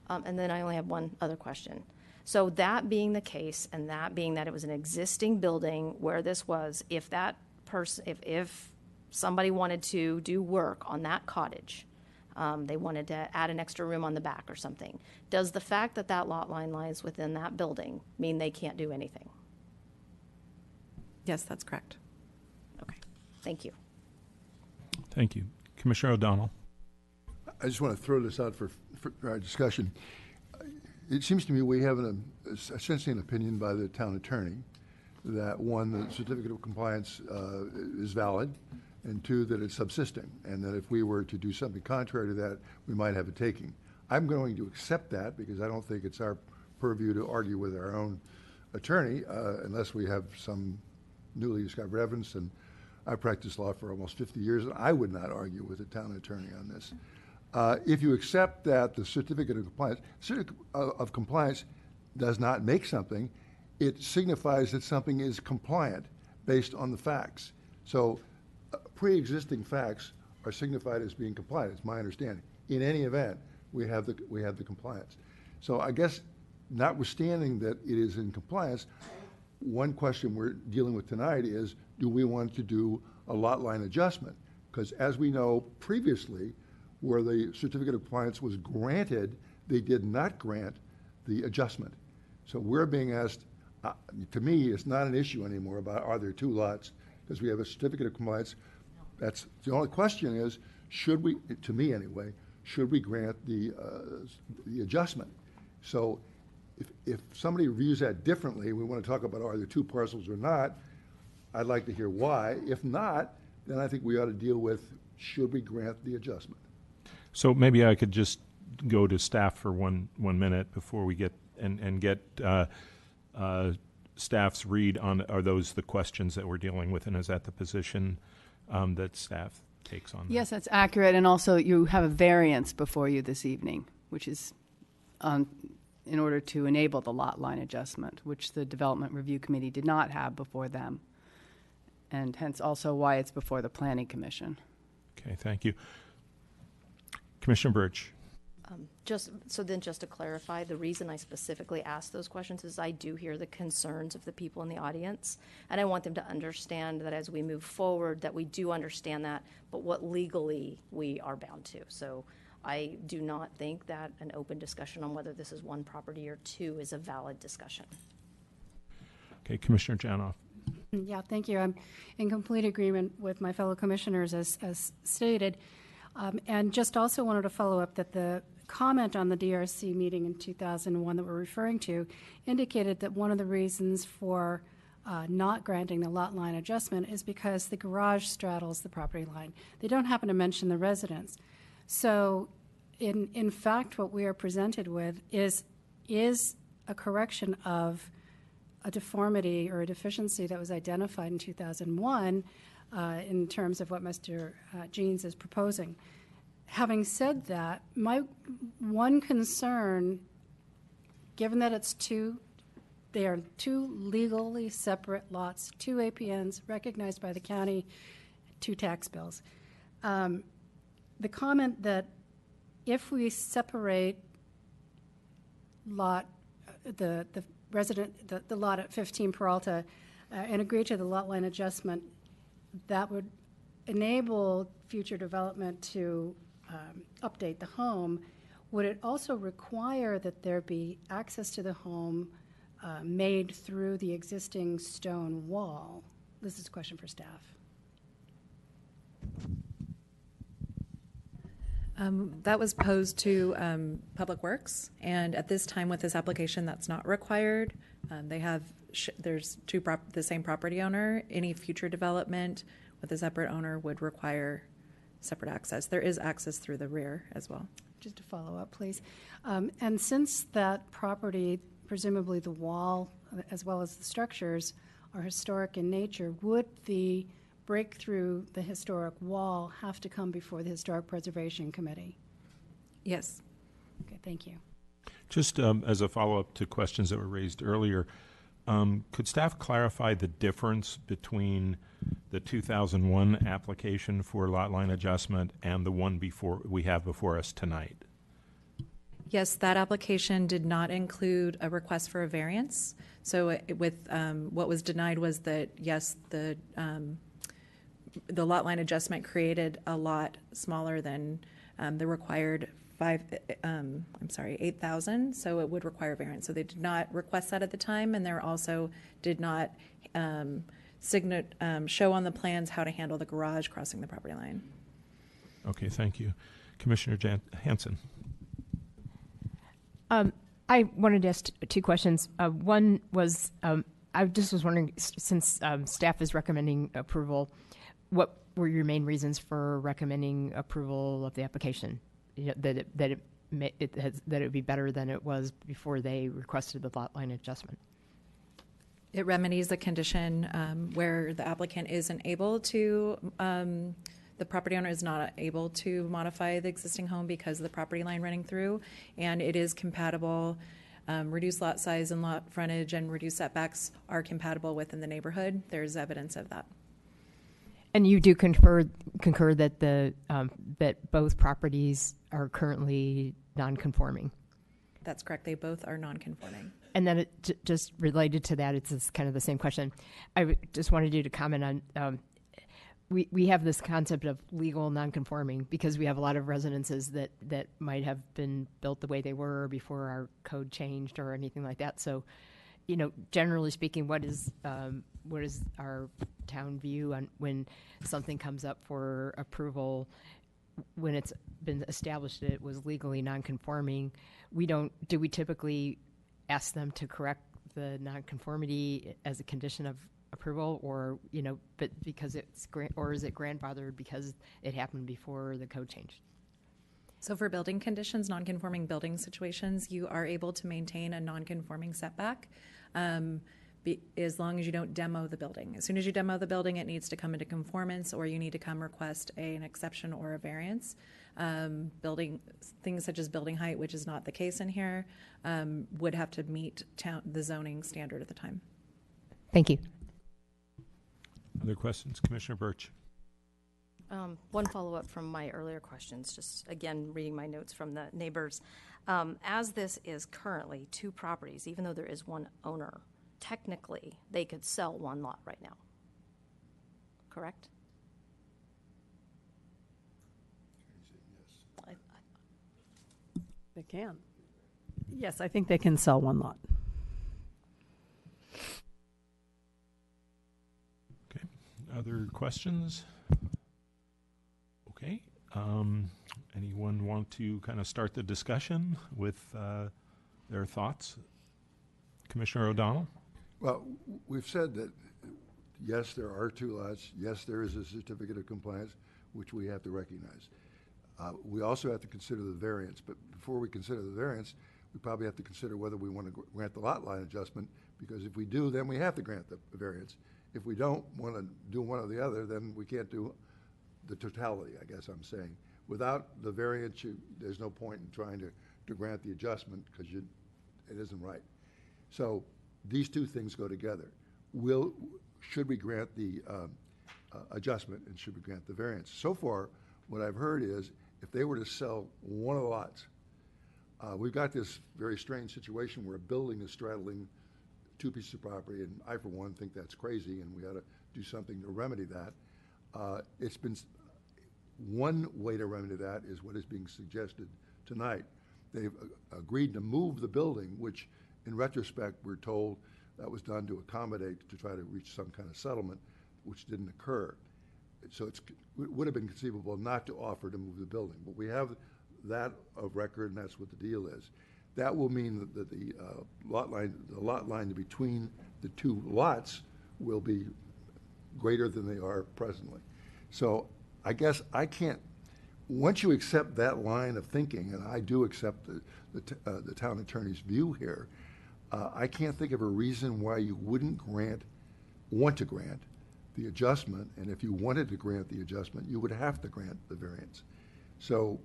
E: And then I only have one other question. So that being the case, and that being that it was an existing building where this was, if that person, if somebody wanted to do work on that cottage, they wanted to add an extra room on the back or something, does the fact that that lot line lies within that building mean they can't do anything?
C: Yes, that's correct.
E: Okay. Thank you.
A: Thank you. Commissioner O'Donnell.
D: I just want to throw this out for our discussion. It seems to me we have essentially an opinion by the town attorney that, 1, the certificate of compliance is valid, and 2, that it's subsisting, and that if we were to do something contrary to that, we might have a taking. I'm going to accept that because I don't think it's our purview to argue with our own attorney unless we have some newly discovered evidence. And I practiced law for almost 50 years, and I would not argue with the town attorney on this. If you accept that the certificate of compliance does not make something, it signifies that something is compliant based on the facts. So pre-existing facts are signified as being compliant. It's my understanding. In any event, we have the compliance. So I guess, notwithstanding that it is in compliance, one question we're dealing with tonight is, do we want to do a lot line adjustment? Because as we know previously, where the certificate of compliance was granted, they did not grant the adjustment. So we're being asked, to me, it's not an issue anymore about are there 2 lots, because we have a certificate of compliance. That's the only question is, should we, to me anyway, should we grant the adjustment? So if somebody views that differently, we want to talk about are there 2 parcels or not, I'd like to hear why. If not, then I think we ought to deal with, should we grant the adjustment?
A: So maybe I could just go to staff for one minute before we get and get staff's read on, are those the questions that we're dealing with, and is that the position that staff takes on that?
B: Yes, that's accurate. And also you have a variance before you this evening, which is in order to enable the lot line adjustment, which the Development Review Committee did not have before them, and hence also why it's before the Planning Commission.
A: Okay, thank you. Commissioner Birch.
E: Just to clarify, the reason I specifically asked those questions is I do hear the concerns of the people in the audience, and I want them to understand that as we move forward, that we do understand that, but what legally we are bound to. So I do not think that an open discussion on whether this is 1 property or 2 is a valid discussion.
A: Okay, Commissioner Janoff.
L: Yeah, thank you. I'm in complete agreement with my fellow commissioners as stated. And just also wanted to follow up that the comment on the DRC meeting in 2001 that we're referring to indicated that one of the reasons for not granting the lot line adjustment is because the garage straddles the property line. They don't happen to mention the residence. So in fact, what we are presented with is a correction of a deformity or a deficiency that was identified in 2001 in terms of what Mr. Jeans is proposing. Having said that, my one concern, given that they are two legally separate lots, two APNs recognized by the county, two tax bills. The comment that if we separate the lot at 15 Peralta and agree to the lot line adjustment, that would enable future development to update the home. Would it also require that there be access to the home made through the existing stone wall? This is a question for staff.
C: That was posed to Public Works, and at this time with this application, that's not required. They have there's the same property owner. Any future development with a separate owner would require separate access. There is access through the rear as well.
L: Just to follow up, please. And since that property, presumably the wall as well as the structures, are historic in nature, would the break through the historic wall have to come before the Historic Preservation Committee?
C: Yes.
L: Okay, thank you.
A: Just as a follow-up to questions that were raised earlier, could staff clarify the difference between the 2001 application for lot line adjustment and the one we have before us tonight?
C: Yes, that application did not include a request for a variance. So what was denied was that, yes, the lot line adjustment created a lot smaller than the required 8,000, so it would require variance. So they did not request that at the time, and they also did not show on the plans how to handle the garage crossing the property line.
A: Okay, thank you. Commissioner Hanson.
M: I wanted to ask two questions. One was, I just was wondering, since staff is recommending approval, what were your main reasons for recommending approval of the application? That it would be better than it was before they requested the lot line adjustment?
C: It remedies the condition where the applicant isn't able to, the property owner is not able to modify the existing home because of the property line running through, and it is compatible. Reduced lot size and lot frontage and reduced setbacks are compatible within the neighborhood. There's evidence of that.
M: And you do concur that that both properties are currently non-conforming?
C: That's correct. They both are non-conforming.
M: And then just related to that, it's kind of the same question. I just wanted you to comment on, we have this concept of legal non-conforming because we have a lot of residences that might have been built the way they were before our code changed or anything like that. So, generally speaking, what is our town view on when something comes up for approval, when it's been established that it was legally non-conforming? Do we typically ask them to correct the non-conformity as a condition of approval, or but because or is it grandfathered because it happened before the code changed?
C: So for building conditions, non-conforming building situations, you are able to maintain a non-conforming setback as long as you don't demo the building. As soon as you demo the building, it needs to come into conformance, or you need to come request an exception or a variance. Things such as building height, which is not the case in here, would have to meet the zoning standard at the time.
M: Thank you.
A: Other questions? Commissioner Birch.
E: One follow-up from my earlier questions, just again reading my notes from the neighbors. As this is currently two properties, even though there is one owner, technically they could sell one lot right now, correct?
N: They can. Yes, I think they can sell one lot.
A: Okay. Other questions? Okay. Anyone want to kind of start the discussion with their thoughts? Commissioner O'Donnell?
D: Well, we've said that, yes, there are two lots. Yes, there is a certificate of compliance, which we have to recognize. We also have to consider the variance, but before we consider the variance, we probably have to consider whether we want to grant the lot line adjustment, because if we do, then we have to grant the variance. If we don't want to do one or the other, then we can't do the totality, I guess I'm saying. Without the variance, there's no point in trying to grant the adjustment, because it isn't right. So these two things go together. Should we grant the adjustment, and should we grant the variance? So far, what I've heard is, if they were to sell one of the lots, we've got this very strange situation where a building is straddling two pieces of property, and I, for one, think that's crazy, and we ought to do something to remedy that. It's been one way to remedy that is what is being suggested tonight. They've agreed to move the building, which, in retrospect, we're told that was done to accommodate, to try to reach some kind of settlement, which didn't occur. So it would have been conceivable not to offer to move the building, but we have that of record, and that's what the deal is. That will mean that the lot line between the two lots will be greater than they are presently. So I guess I can't, once you accept that line of thinking, and I do accept the town attorney's view here, I can't think of a reason why you wouldn't want to grant the adjustment, and if you wanted to grant the adjustment, you would have to grant the variance. So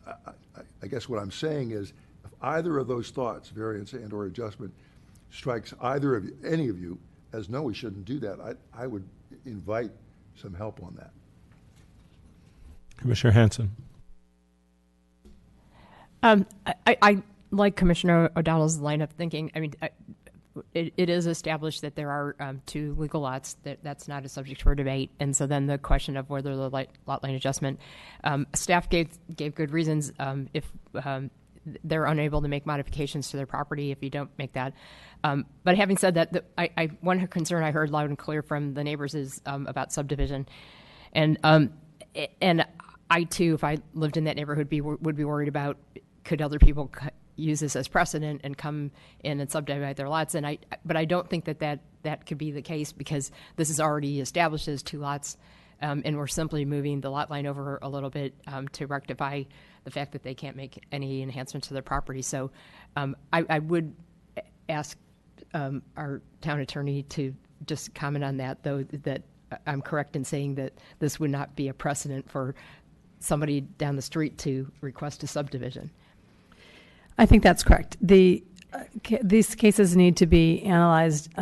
D: I guess what I'm saying is, if either of those thoughts, variance and or adjustment, strikes any of you as no, we shouldn't do that, I would invite some help on that.
A: Commissioner Hanson.
M: I like Commissioner O'Donnell's line of thinking. I mean, it is established that there are two legal lots. That's not a subject for debate. And so then the question of whether the lot line adjustment, staff gave good reasons if they're unable to make modifications to their property if you don't make that. But having said that, one concern I heard loud and clear from the neighbors is about subdivision. And I, too, if I lived in that neighborhood, would be worried about, could other people use this as precedent and come in and subdivide their lots? But I don't think that could be the case, because this is already established as two lots, and we're simply moving the lot line over a little bit to rectify the fact that they can't make any enhancements to their property. So I would ask our town attorney to just comment on that, though, that I'm correct in saying that this would not be a precedent for somebody down the street to request a subdivision.
N: I think that's correct. These cases need to be analyzed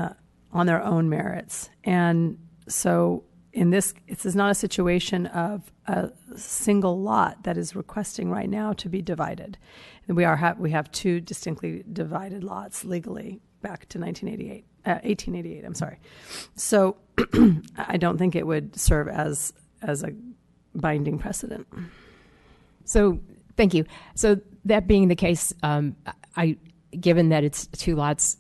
N: on their own merits. And so this is not a situation of a single lot that is requesting right now to be divided. And we have two distinctly divided lots legally back to 1888, I'm sorry. So I don't think it would serve as a binding precedent.
M: So thank you. So that being the case, given that it's two lots,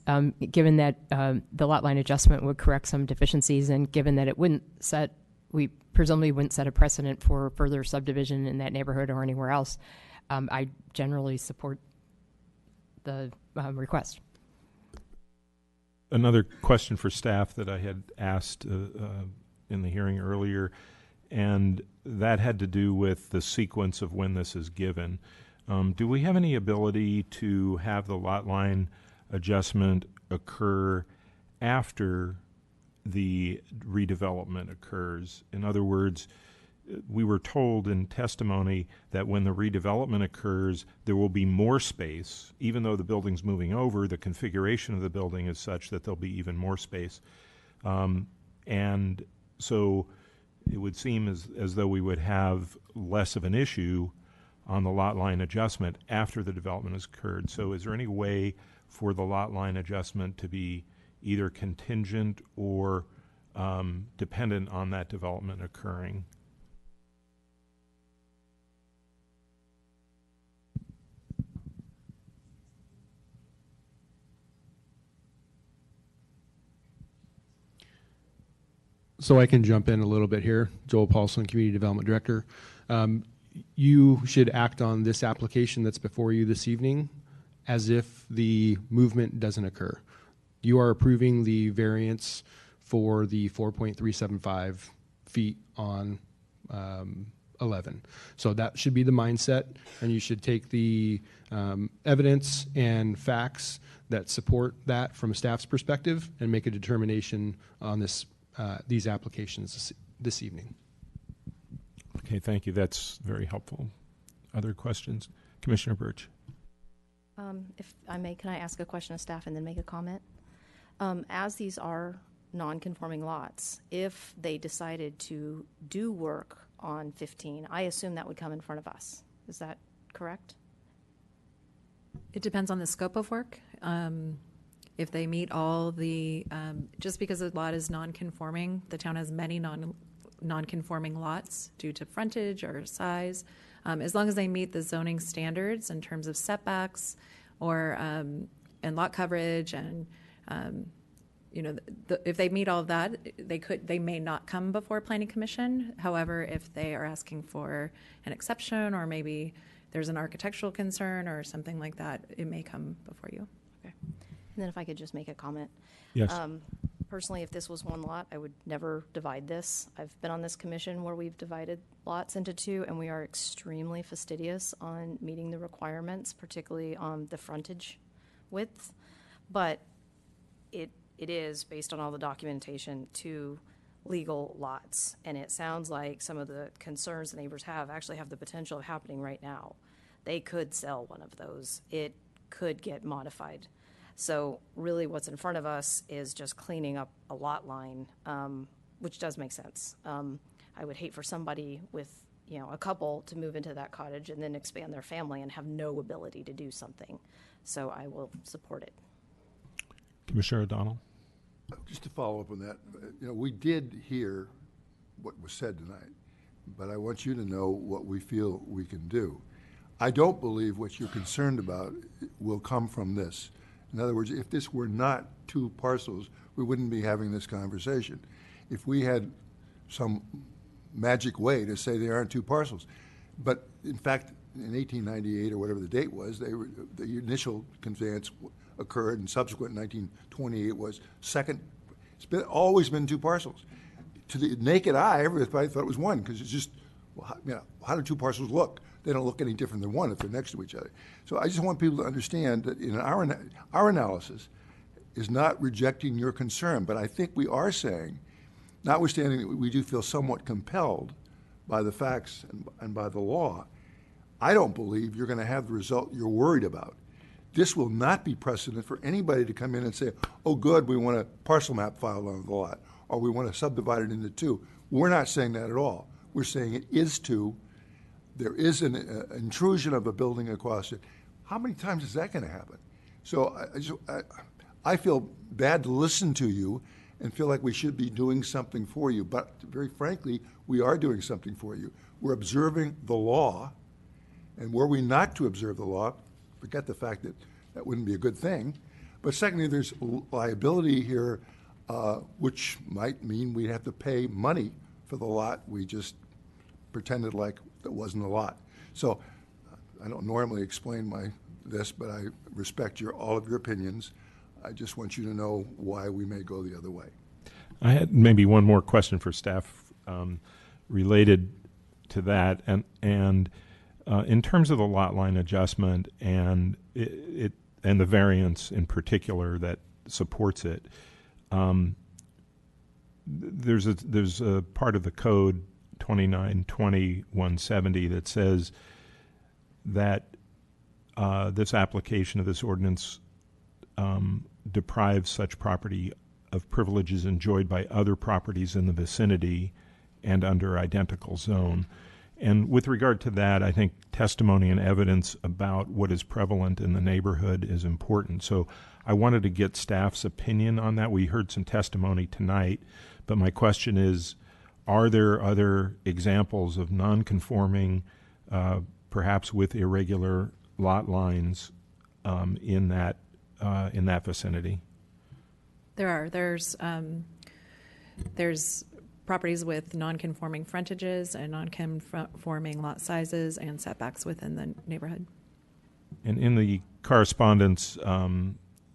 M: given that the lot line adjustment would correct some deficiencies, and given that it we presumably wouldn't set a precedent for further subdivision in that neighborhood or anywhere else, I generally support the request.
A: Another question for staff that I had asked in the hearing earlier, and that had to do with the sequence of when this is given. Do we have any ability to have the lot line adjustment occur after the redevelopment occurs? In other words, we were told in testimony that when the redevelopment occurs, there will be more space. Even though the building's moving over, the configuration of the building is such that there'll be even more space. And so it would seem as though we would have less of an issue on the lot line adjustment after the development has occurred. So is there any way for the lot line adjustment to be either contingent or dependent on that development occurring?
O: So I can jump in a little bit here. Joel Paulson, Community Development Director. You should act on this application that's before you this evening as if the movement doesn't occur. You are approving the variance for the 4.375 feet on 11. So that should be the mindset, and you should take the evidence and facts that support that from a staff's perspective and make a determination on these applications this evening.
A: Okay, thank you. That's very helpful. Other questions? Commissioner Birch.
E: If I may, can I ask a question of staff and then make a comment? As these are non-conforming lots, if they decided to do work on 15, I assume that would come in front of us. Is that correct?
C: It depends on the scope of work. If they meet all the, just because a lot is non-conforming, the town has many non-conforming lots due to frontage or size. As long as they meet the zoning standards in terms of setbacks or and lot coverage and if they meet all of that, they may not come before Planning Commission. However, if they are asking for an exception or maybe there's an architectural concern or something like that, it may come before you.
E: Okay. And then if I could just make a comment.
A: Yes.
E: Personally, if this was one lot, I would never divide this. I've been on this commission where we've divided lots into two, and we are extremely fastidious on meeting the requirements, particularly on the frontage width. But it is, based on all the documentation, two legal lots. And it sounds like some of the concerns the neighbors have actually have the potential of happening right now. They could sell one of those. It could get modified. So really what's in front of us is just cleaning up a lot line, which does make sense. I would hate for somebody with, a couple to move into that cottage and then expand their family and have no ability to do something. So I will support it.
A: Commissioner O'Donnell.
D: Just to follow up on that, we did hear what was said tonight, but I want you to know what we feel we can do. I don't believe what you're concerned about will come from this. In other words, if this were not two parcels, we wouldn't be having this conversation. If we had some magic way to say they aren't two parcels. But in fact, in 1898 or whatever the date was, the initial conveyance occurred, and subsequent in 1928 was second. It's always been two parcels. To the naked eye, everybody thought it was one because it's just, how do two parcels look? They don't look any different than one if they're next to each other. So I just want people to understand that in our analysis is not rejecting your concern, but I think we are saying, notwithstanding that we do feel somewhat compelled by the facts and by the law, I don't believe you're going to have the result you're worried about. This will not be precedent for anybody to come in and say, oh good, we want a parcel map filed on the lot, or we want to subdivide it into two. We're not saying that at all. We're saying it is two. There is an intrusion of a building across it. How many times is that going to happen? So I feel bad to listen to you and feel like we should be doing something for you. But very frankly, we are doing something for you. We're observing the law. And were we not to observe the law, forget the fact that that wouldn't be a good thing. But secondly, there's liability here, which might mean we'd have to pay money for the lot we just pretended like that wasn't a lot. So I don't normally explain this, but I respect all of your opinions. I just want you to know why we may go the other way.
A: I had maybe one more question for staff related to that, and in terms of the lot line adjustment and and the variance in particular that supports it, there's a part of the code 2920-170 that says that this application of this ordinance deprives such property of privileges enjoyed by other properties in the vicinity and under identical zone. And with regard to that, I think testimony and evidence about what is prevalent in the neighborhood is important. So I wanted to get staff's opinion on that. We heard some testimony tonight, but my question is, are there other examples of non-conforming, perhaps with irregular lot lines in that vicinity?
C: There are. There's properties with non-conforming frontages and non-conforming lot sizes and setbacks within the neighborhood.
A: And in the correspondence,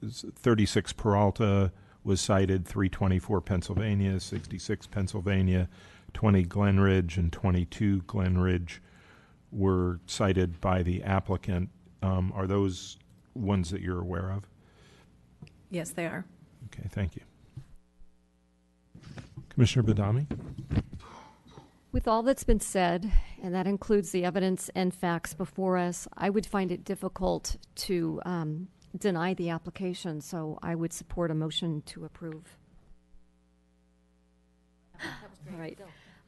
A: 36 Peralta was cited, 324 Pennsylvania, 66 Pennsylvania, 20 Glenridge and 22 Glenridge were cited by the applicant. Are those ones that you're aware of?
C: Yes, they are.
A: Okay, thank you. Commissioner Badami?
E: With all that's been said, and that includes the evidence and facts before us, I would find it difficult to deny the application, so I would support a motion to approve. All right.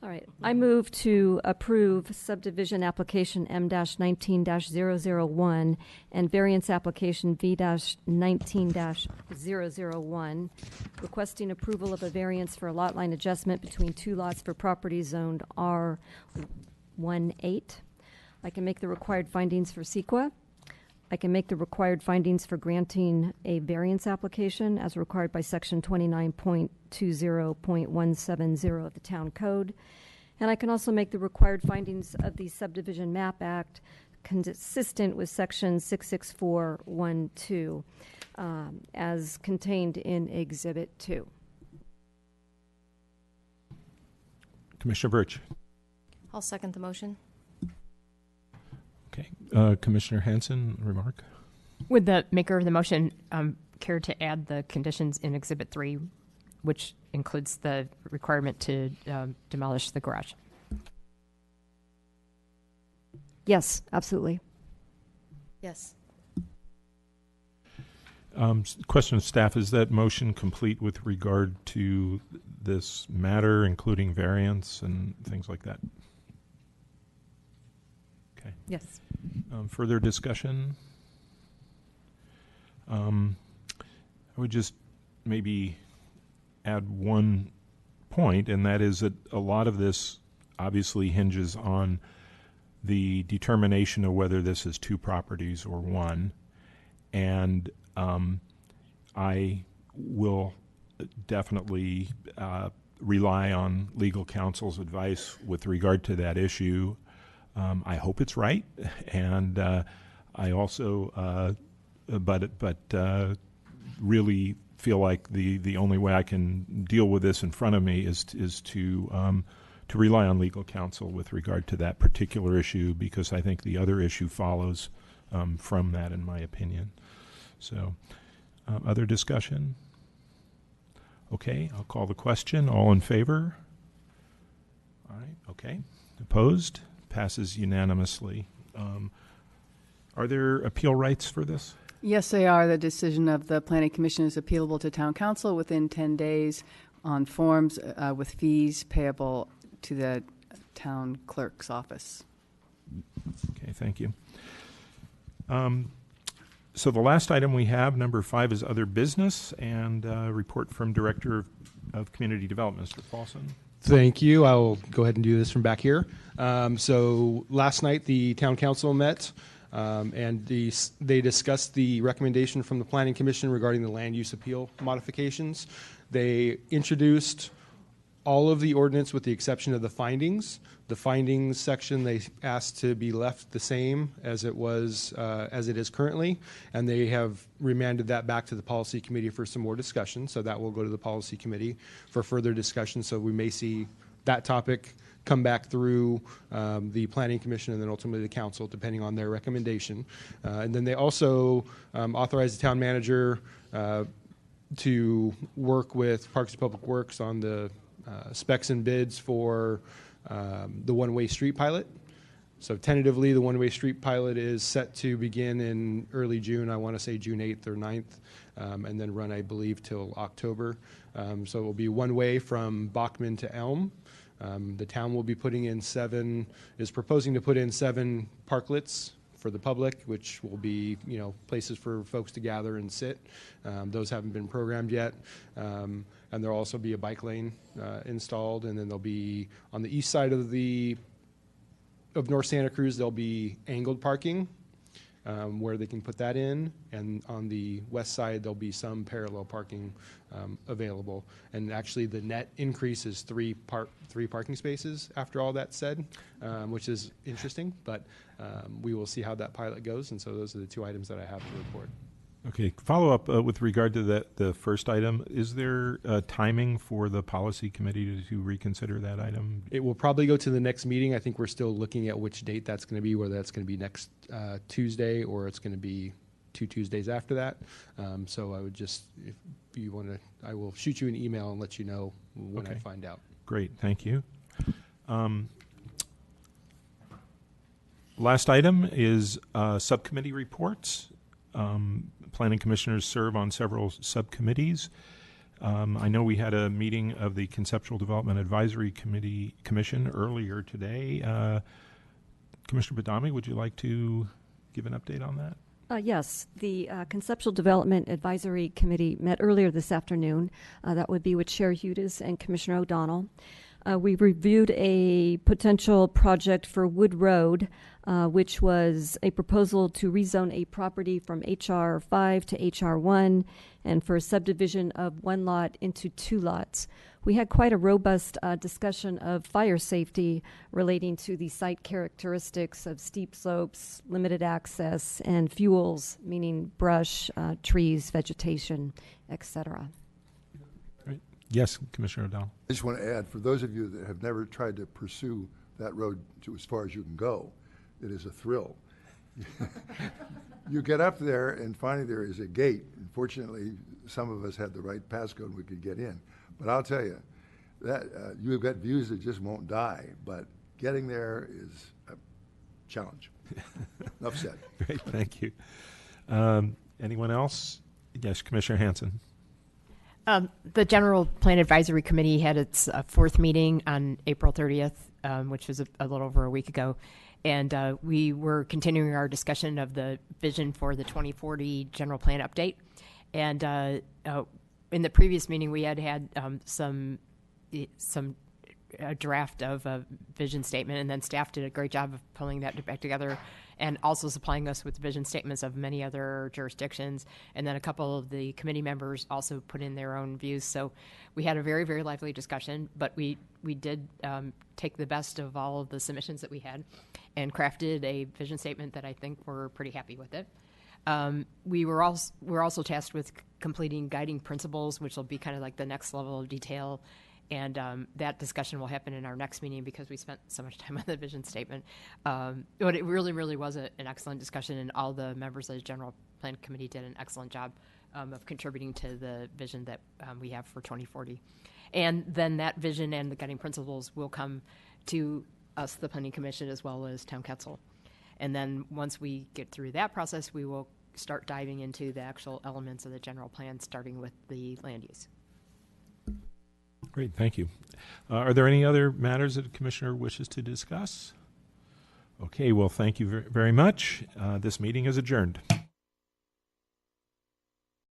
E: All right. I move to approve subdivision application M-19-001 and variance application V-19-001, requesting approval of a variance for a lot line adjustment between two lots for property zoned R18. I can make the required findings for CEQA. I can make the required findings for granting a variance application as required by section 29.20.170 of the Town Code. And I can also make the required findings of the Subdivision Map Act consistent with section 66412 as contained in Exhibit 2.
A: Commissioner Birch?
P: I'll second the motion.
A: Okay. Commissioner Hanson, remark?
M: Would the maker of the motion care to add the conditions in Exhibit 3, which includes the requirement to demolish the garage?
E: Yes, absolutely.
P: Yes.
A: Question of staff, is that motion complete with regard to this matter, including variance and things like that? Okay.
C: Yes.
A: Further discussion? I would just maybe add one point, and that is that a lot of this obviously hinges on the determination of whether this is two properties or one. And I will definitely rely on legal counsel's advice with regard to that issue. I hope it's right, and I also, really feel like the only way I can deal with this in front of me is to rely on legal counsel with regard to that particular issue, because I think the other issue follows from that, in my opinion. So, other discussion? Okay, I'll call the question. All in favor? All right, okay. Opposed? Passes unanimously. Are there appeal rights for this?
B: Yes, they are. The decision of the Planning Commission is appealable to Town Council within 10 days on forms with fees payable to the Town Clerk's office.
A: Okay, thank you. So the last item we have, number 5, is other business, and report from Director of Community Development, Mr. Paulson.
O: Thank you. I will go ahead and do this from back here. So last night the Town Council met and they discussed the recommendation from the Planning Commission regarding the land use appeal modifications. They introduced all of the ordinance with the exception of the findings. The findings section they asked to be left the same as it was, as it is currently, and they have remanded that back to the Policy Committee for some more discussion. So that will go to the Policy Committee for further discussion. So we may see that topic come back through the Planning Commission and then ultimately the Council, depending on their recommendation. And then they also authorized the Town Manager to work with Parks and Public Works on the specs and bids for the one-way street pilot. So tentatively, the one-way street pilot is set to begin in early June. I want to say June 8th or 9th, and then run, I believe, till October. So it will be one way from Bachman to Elm. The town will be putting in is proposing to put in 7 parklets for the public, which will be, places for folks to gather and sit. Those haven't been programmed yet. And there'll also be a bike lane installed, and then there'll be on the east side of North Santa Cruz, there'll be angled parking where they can put that in, and on the west side there'll be some parallel parking available. And actually, the net increase is 3 parking spaces after all that's said, which is interesting. But we will see how that pilot goes, and so those are the 2 items that I have to report.
A: Okay, follow up with regard to the first item. Is there timing for the policy committee to reconsider that item?
O: It will probably go to the next meeting. I think we're still looking at which date that's going to be, whether that's going to be next Tuesday or it's going to be 2 Tuesdays after that. So I would just, if you want to, I will shoot you an email and let you know when I find out.
A: Great, thank you. Last item is subcommittee reports. Planning commissioners serve on several subcommittees. I know we had a meeting of the Conceptual Development Advisory Commission earlier today. Commissioner Badami, would you like to give an update on that?
Q: Yes, the Conceptual Development Advisory Committee met earlier this afternoon. That would be with Chair Hudis and Commissioner O'Donnell. We reviewed a potential project for Wood Road, which was a proposal to rezone a property from HR 5 to HR 1 and for a subdivision of one lot into 2 lots. We had quite a robust discussion of fire safety relating to the site characteristics of steep slopes, limited access, and fuels, meaning brush, trees, vegetation, etc.
A: Yes, Commissioner O'Donnell.
D: I just want to add, for those of you that have never tried to pursue that road to as far as you can go, it is a thrill. You get up there and finally there is a gate. Unfortunately, some of us had the right passcode and we could get in. But I'll tell you, that you've got views that just won't die, but getting there is a challenge. Enough said.
A: Great, thank you. Anyone else? Yes, Commissioner Hanson.
M: The General Plan Advisory Committee had its fourth meeting on April 30th, which was a little over a week ago. And we were continuing our discussion of the vision for the 2040 General Plan update. And in the previous meeting, we had some draft of a vision statement, and then staff did a great job of pulling that back together and also supplying us with vision statements of many other jurisdictions. And then a couple of the committee members also put in their own views. So we had a very, very lively discussion, but we did take the best of all of the submissions that we had and crafted a vision statement that I think we're pretty happy with it. We're also tasked with completing guiding principles, which will be kind of like the next level of detail. And that discussion will happen in our next meeting because we spent so much time on the vision statement. But it really, really was an excellent discussion, and all the members of the General Plan Committee did an excellent job of contributing to the vision that we have for 2040. And then that vision and the guiding principles will come to us, the Planning Commission, as well as Town Council. And then once we get through that process, we will start diving into the actual elements of the general plan, starting with the land use.
A: Great, thank you. Are there any other matters that the Commissioner wishes to discuss? Okay, well, thank you very much. This meeting is adjourned.